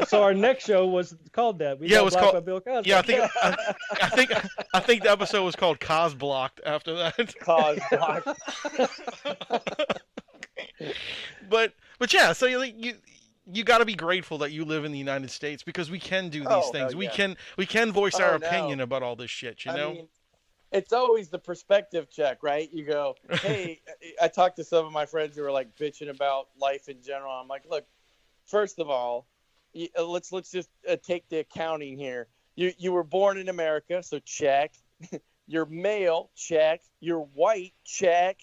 so our next show was called that. We it was blocked called by Bill Cosby. Yeah, I think the episode was called Cos Blocked after that. Cos Blocked. but yeah, so you got to be grateful that you live in the United States because we can do these things. Yeah. We can voice our opinion about all this shit, you know? I mean, it's always the perspective check, right? You go, hey, I talked to some of my friends who were like bitching about life in general. I'm like, look, first of all, let's just take the accounting here. You were born in America, so check. You're male, check. You're white, check.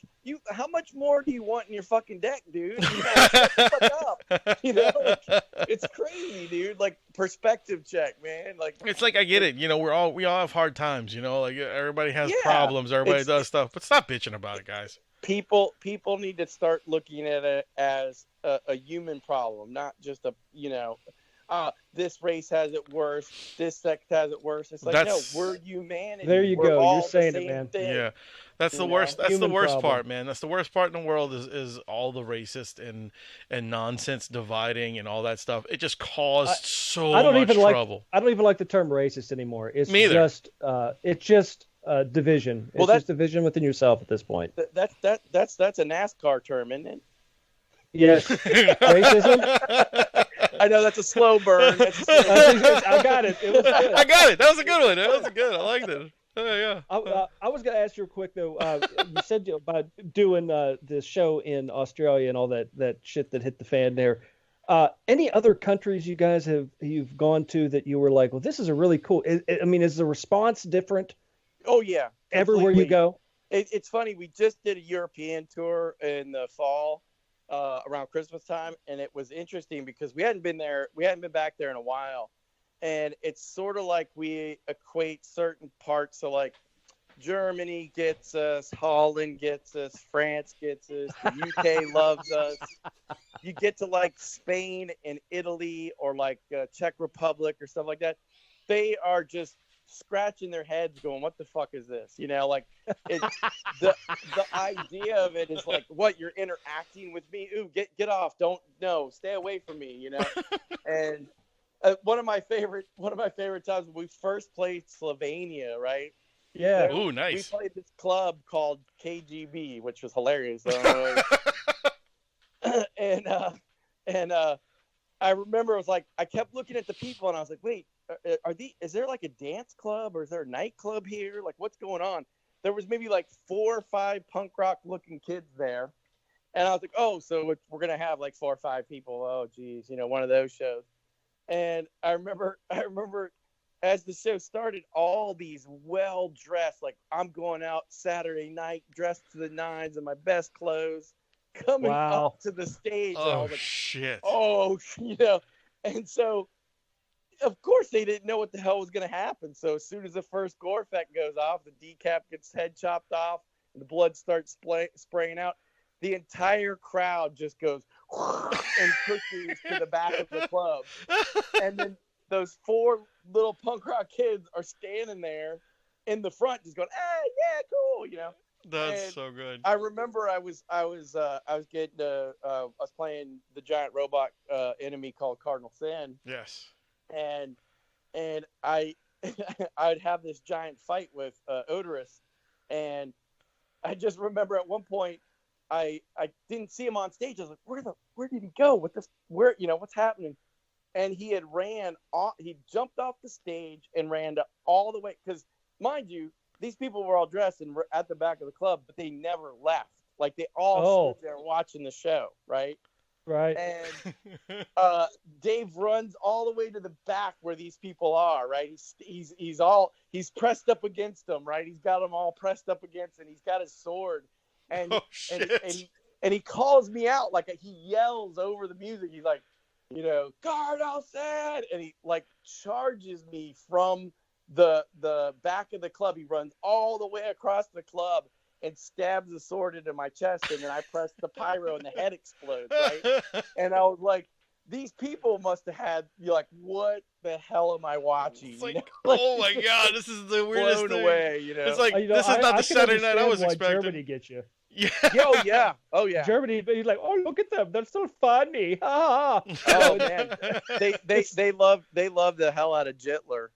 How much more do you want in your fucking deck, dude? You know, shut the fuck up. You know, like, it's crazy, dude. Like, perspective check, man. Like, it's like, I get it. You know, we all have hard times. You know, like everybody has problems. Everybody does stuff, but stop bitching about it, guys. People need to start looking at it as a human problem, not just this race has it worse, this sect has it worse. It's like, no, we're humanity. There you go. You're saying it, man. Thing. Yeah, that's the worst. That's Human the worst problem. part, man. That's the worst part in the world is all the racist and nonsense dividing and all that stuff. It just caused so much trouble. I don't even like the term racist anymore. It's Me either. just division. It's just division within yourself at this point. That's a NASCAR term, isn't it? Yes. Racism. I know that's a slow burn. I got it. It was good. I got it. That was a good one. That was good. I liked it. Yeah. I was going to ask you quick though. You said about doing this show in Australia and all that shit that hit the fan there. Any other countries you guys you've gone to that you were like, well, this is a really cool. Is the response different? Oh yeah. Everywhere you go. It's funny. We just did a European tour in the fall. Around Christmas time, and it was interesting because we hadn't been back there in a while, and it's sort of like we equate certain parts. So like Germany gets us, Holland gets us, France gets us, the UK loves us. You get to like Spain and Italy or like Czech Republic or stuff like that, they are just scratching their heads going, what the fuck is this? You know, like it's the idea of it is like, what, you're interacting with me? Ooh, get off. Stay away from me, you know? And one of my favorite times when we first played Slovenia, right? Yeah. So ooh, nice. We played this club called KGB, which was hilarious. And I remember it was like, I kept looking at the people and I was like, wait, is there like a dance club or is there a nightclub here? Like, what's going on? There was maybe like 4 or 5 punk rock looking kids there. And I was like, oh, so we're going to have like 4 or 5 people. Oh, geez, one of those shows. And I remember as the show started, all these well-dressed, like I'm going out Saturday night dressed to the nines in my best clothes, coming up to the stage. Oh, and I was like, shit. Oh, and so, of course, they didn't know what the hell was going to happen. So as soon as the first gore effect goes off, the decap gets head chopped off, and the blood starts spraying out, the entire crowd just goes and pushes to the back of the club. And then those 4 little punk rock kids are standing there in the front just going, hey, yeah, cool, That's so good. I remember I was playing the giant robot enemy called Cardinal Sin. Yes. And I'd have this giant fight with Odorous, and I just remember at one point I didn't see him on stage. I was like, where did he go? What's happening? And he had he jumped off the stage and ran all the way, because mind you, these people were all dressed and at the back of the club, but they never left. Like they all stood there watching the show, right? Right. And Dave runs all the way to the back where these people are, right? He's pressed up against them, right? He's got them all pressed up against, and he's got his sword, and and he calls me out, like he yells over the music. He's like, Cardinal Sin, and he like charges me from the back of the club. He runs all the way across the club and stabs the sword into my chest, and then I press the pyro and the head explodes, right? And I was like, these people must have had, you're like, what the hell am I watching? It's like, you know? oh my God, this is the weirdest blown thing. away, you know. It's like, this is not the Saturday night I was expecting. Germany gets you. Yeah. Oh yeah. Germany, he's like, oh, look at them, they're so funny. Oh man, they love the hell out of Jitler.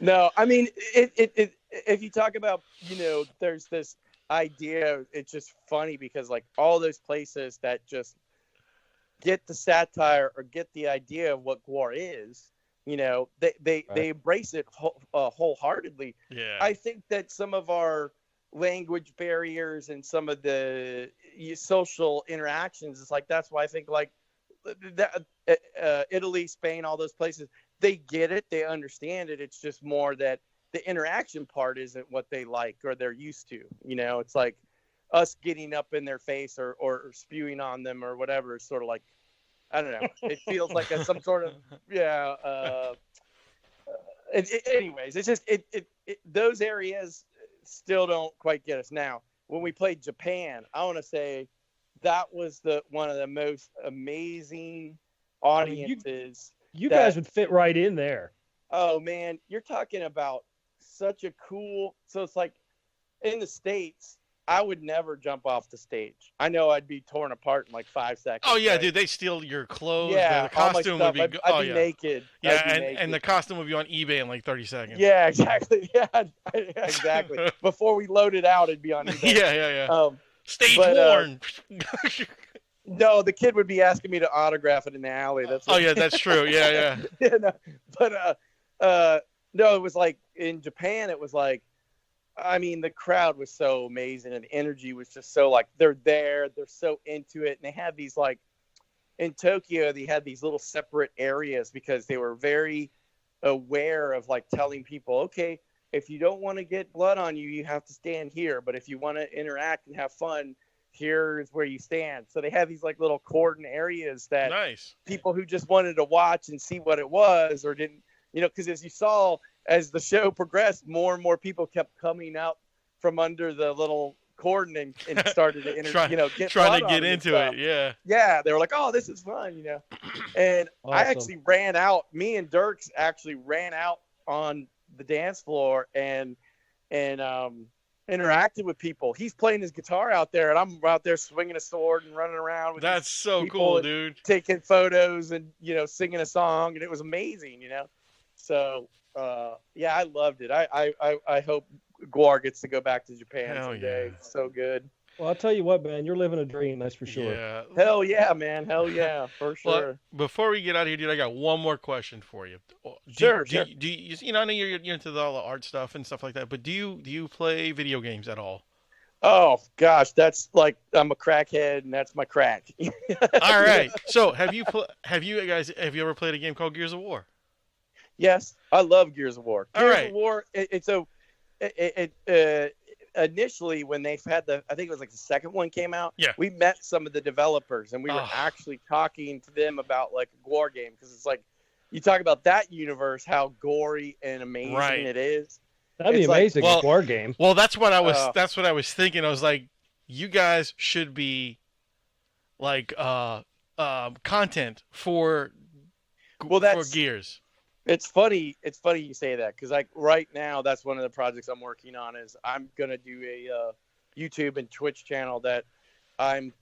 No, I mean it. If you talk about, you know, there's this idea. It's just funny because like all those places that just get the satire or get the idea of what Gwar is, you know, they embrace it wholeheartedly. Yeah. I think that some of our language barriers and some of the social interactions, it's like, that's why I think like that, Italy, Spain, all those places, they get it, they understand it. It's just more that the interaction part isn't what they like or they're used to. You know, it's like us getting up in their face or spewing on them or whatever. It's sort of like, I don't know. It feels like some sort of, anyways, it's just, those areas still don't quite get us. Now, when we played Japan, I want to say that was one of the most amazing audiences. You guys would fit right in there. Oh man, you're talking about such a cool. So it's like in the States, I would never jump off the stage. I know I'd be torn apart in like 5 seconds. Oh yeah, right? Dude, they steal your clothes. Yeah, the costume would be. I'd be naked. Yeah, and the costume would be on eBay in like 30 seconds. Yeah, exactly. Yeah, exactly. Before we load it out, it'd be on eBay. Yeah. Stage worn. No, the kid would be asking me to autograph it in the alley. That's that's true. Yeah. No, but no, it was like in Japan. It was like, I mean, the crowd was so amazing, and the energy was just so like they're so into it, and they had these like in Tokyo, they had these little separate areas because they were very aware of like telling people, okay, if you don't want to get blood on you, you have to stand here, but if you want to interact and have fun, here's where you stand. So they have these like little cordon areas that people who just wanted to watch and see what it was or didn't, you know, because as you saw, as the show progressed, more and more people kept coming out from under the little cordon and started to trying to get into it. Yeah. They were like, oh, this is fun, you know. And awesome. I actually ran out. Me and Dirks actually ran out on the dance floor and interacted with people. He's playing his guitar out there, and I'm out there swinging a sword and running around with That's so cool, dude. Taking photos and, you know, singing a song, and it was amazing, you know. So yeah, I loved it. I hope Gwar gets to go back to Japan someday. Yeah. It's so good. Well, I'll tell you what, man, you're living a dream, that's for sure. Yeah. Hell yeah, man. Hell yeah, for sure. Well, before we get out of here, dude, I got one more question for you. Sure. Do you, you know, I know you're into all the art stuff and stuff like that, but do you play video games at all? Oh gosh, that's like I'm a crackhead, and that's my crack. All right. So have you ever played a game called Gears of War? Yes, I love Gears of War. Gears of War. Initially when they've had I think it was like the second one came out. Yeah. We met some of the developers, and we were actually talking to them about like a Gwar game, because it's like you talk about that universe, how gory and amazing it is. That'd be amazing, a Gwar game. Well, that's what I was. That's what I was thinking. I was like, you guys should be like content for Gears. It's funny you say that, because like right now, that's one of the projects I'm working on. Is I'm gonna do a YouTube and Twitch channel that I'm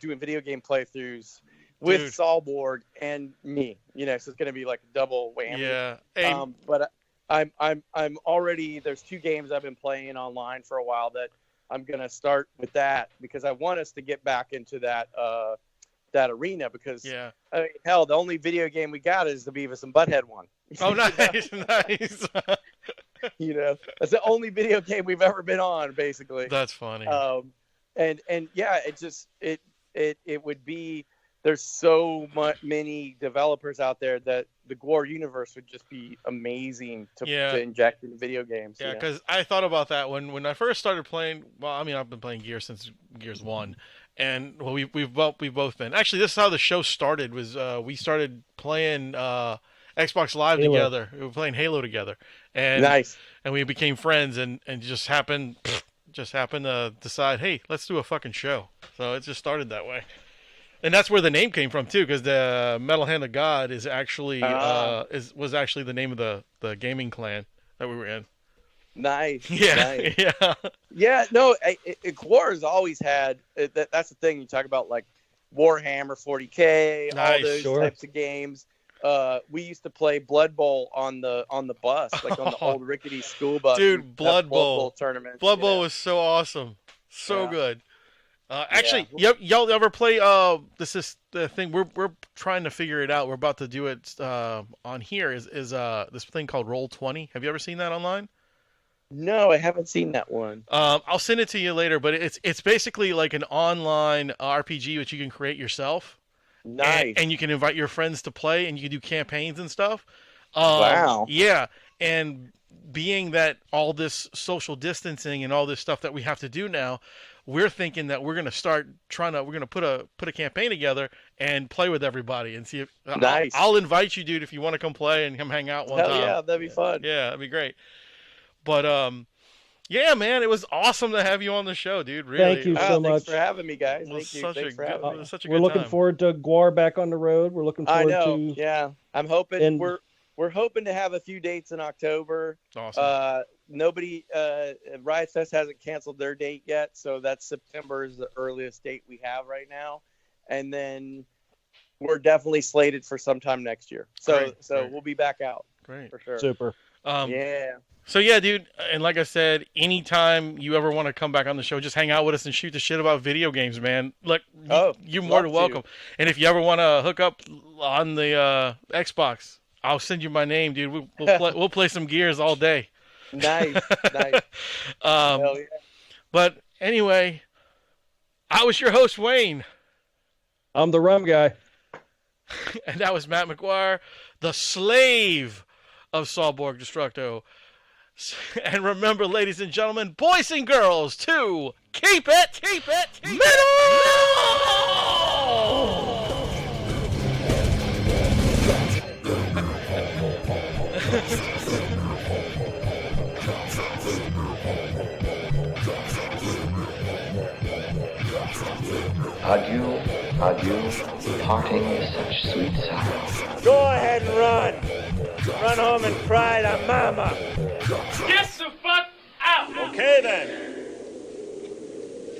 doing video game playthroughs with Sawborg and me. You know, so it's gonna be like a double whammy. Yeah. Hey. But I'm already, there's 2 games I've been playing online for a while that I'm gonna start with that, because I want us to get back into that arena, because I mean, hell, the only video game we got is the Beavis and Butthead one. Oh, nice. Nice. You know, that's the only video game we've ever been on, basically. That's funny. And yeah, it would be, there's so many developers out there that the Gwar universe would just be amazing to inject into video games. Yeah, because I thought about that when I first started playing. Well, I mean, I've been playing Gears since Gears 1. And well, we've both been. Actually, this is how the show started. Was we started playing Xbox Live together. We were playing Halo together, and nice. And we became friends, and it just happened. just happened to decide, hey, let's do a fucking show. So it just started that way. And that's where the name came from too, because the Metal Hand of God is actually was actually the name of the gaming clan that we were in. Nice. Yeah. Nice. Yeah. Yeah. No, Gwar has always had. That's the thing. You talk about like Warhammer 40K, all those types of games. We used to play Blood Bowl on the bus, like on the old rickety school bus. Dude, Blood Bowl tournament. Blood Bowl was so awesome, so good. Actually, y'all ever play? This is the thing we're trying to figure it out. We're about to do it on here. Is this thing called Roll20? Have you ever seen that online? No, I haven't seen that one. I'll send it to you later. But it's basically like an online RPG which you can create yourself. Nice. And you can invite your friends to play, and you can do campaigns and stuff. Wow. Yeah, and being that all this social distancing and all this stuff that we have to do now, we're thinking that we're going to start we're going to put a campaign together and play with everybody and see if nice. I'll invite you, dude, if you want to come play and come hang out one time. Yeah, that'd be fun. Yeah, that'd be great. But yeah, man, it was awesome to have you on the show, dude. Really. Thank you so much. Thanks for having me, guys. Thanks for having me. Such a We're good looking time. forward to Gwar back on the road. We're looking forward to. Yeah, I'm hoping we're hoping to have a few dates in October. Awesome. Nobody, Riot Fest hasn't canceled their date yet, so that's September is the earliest date we have right now, and then we're definitely slated for sometime next year. So Great. We'll be back out. Great. For sure. Super. Yeah. So yeah, dude, and like I said, anytime you ever want to come back on the show, just hang out with us and shoot the shit about video games, man. Look, you're more than welcome. And if you ever want to hook up on the Xbox, I'll send you my name, dude. We'll play some Gears all day. Nice. Hell yeah. But anyway, I was your host, Wayne. I'm the Rum Guy. And that was Matt Maguire, the slave of Sawborg Destructo. And remember, ladies and gentlemen, boys and girls, to keep it metal! Adieu, adieu, parting is such sweet sorrow. Go ahead and run. Run home and cry to mama. Get the fuck out! Okay then.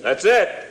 That's it.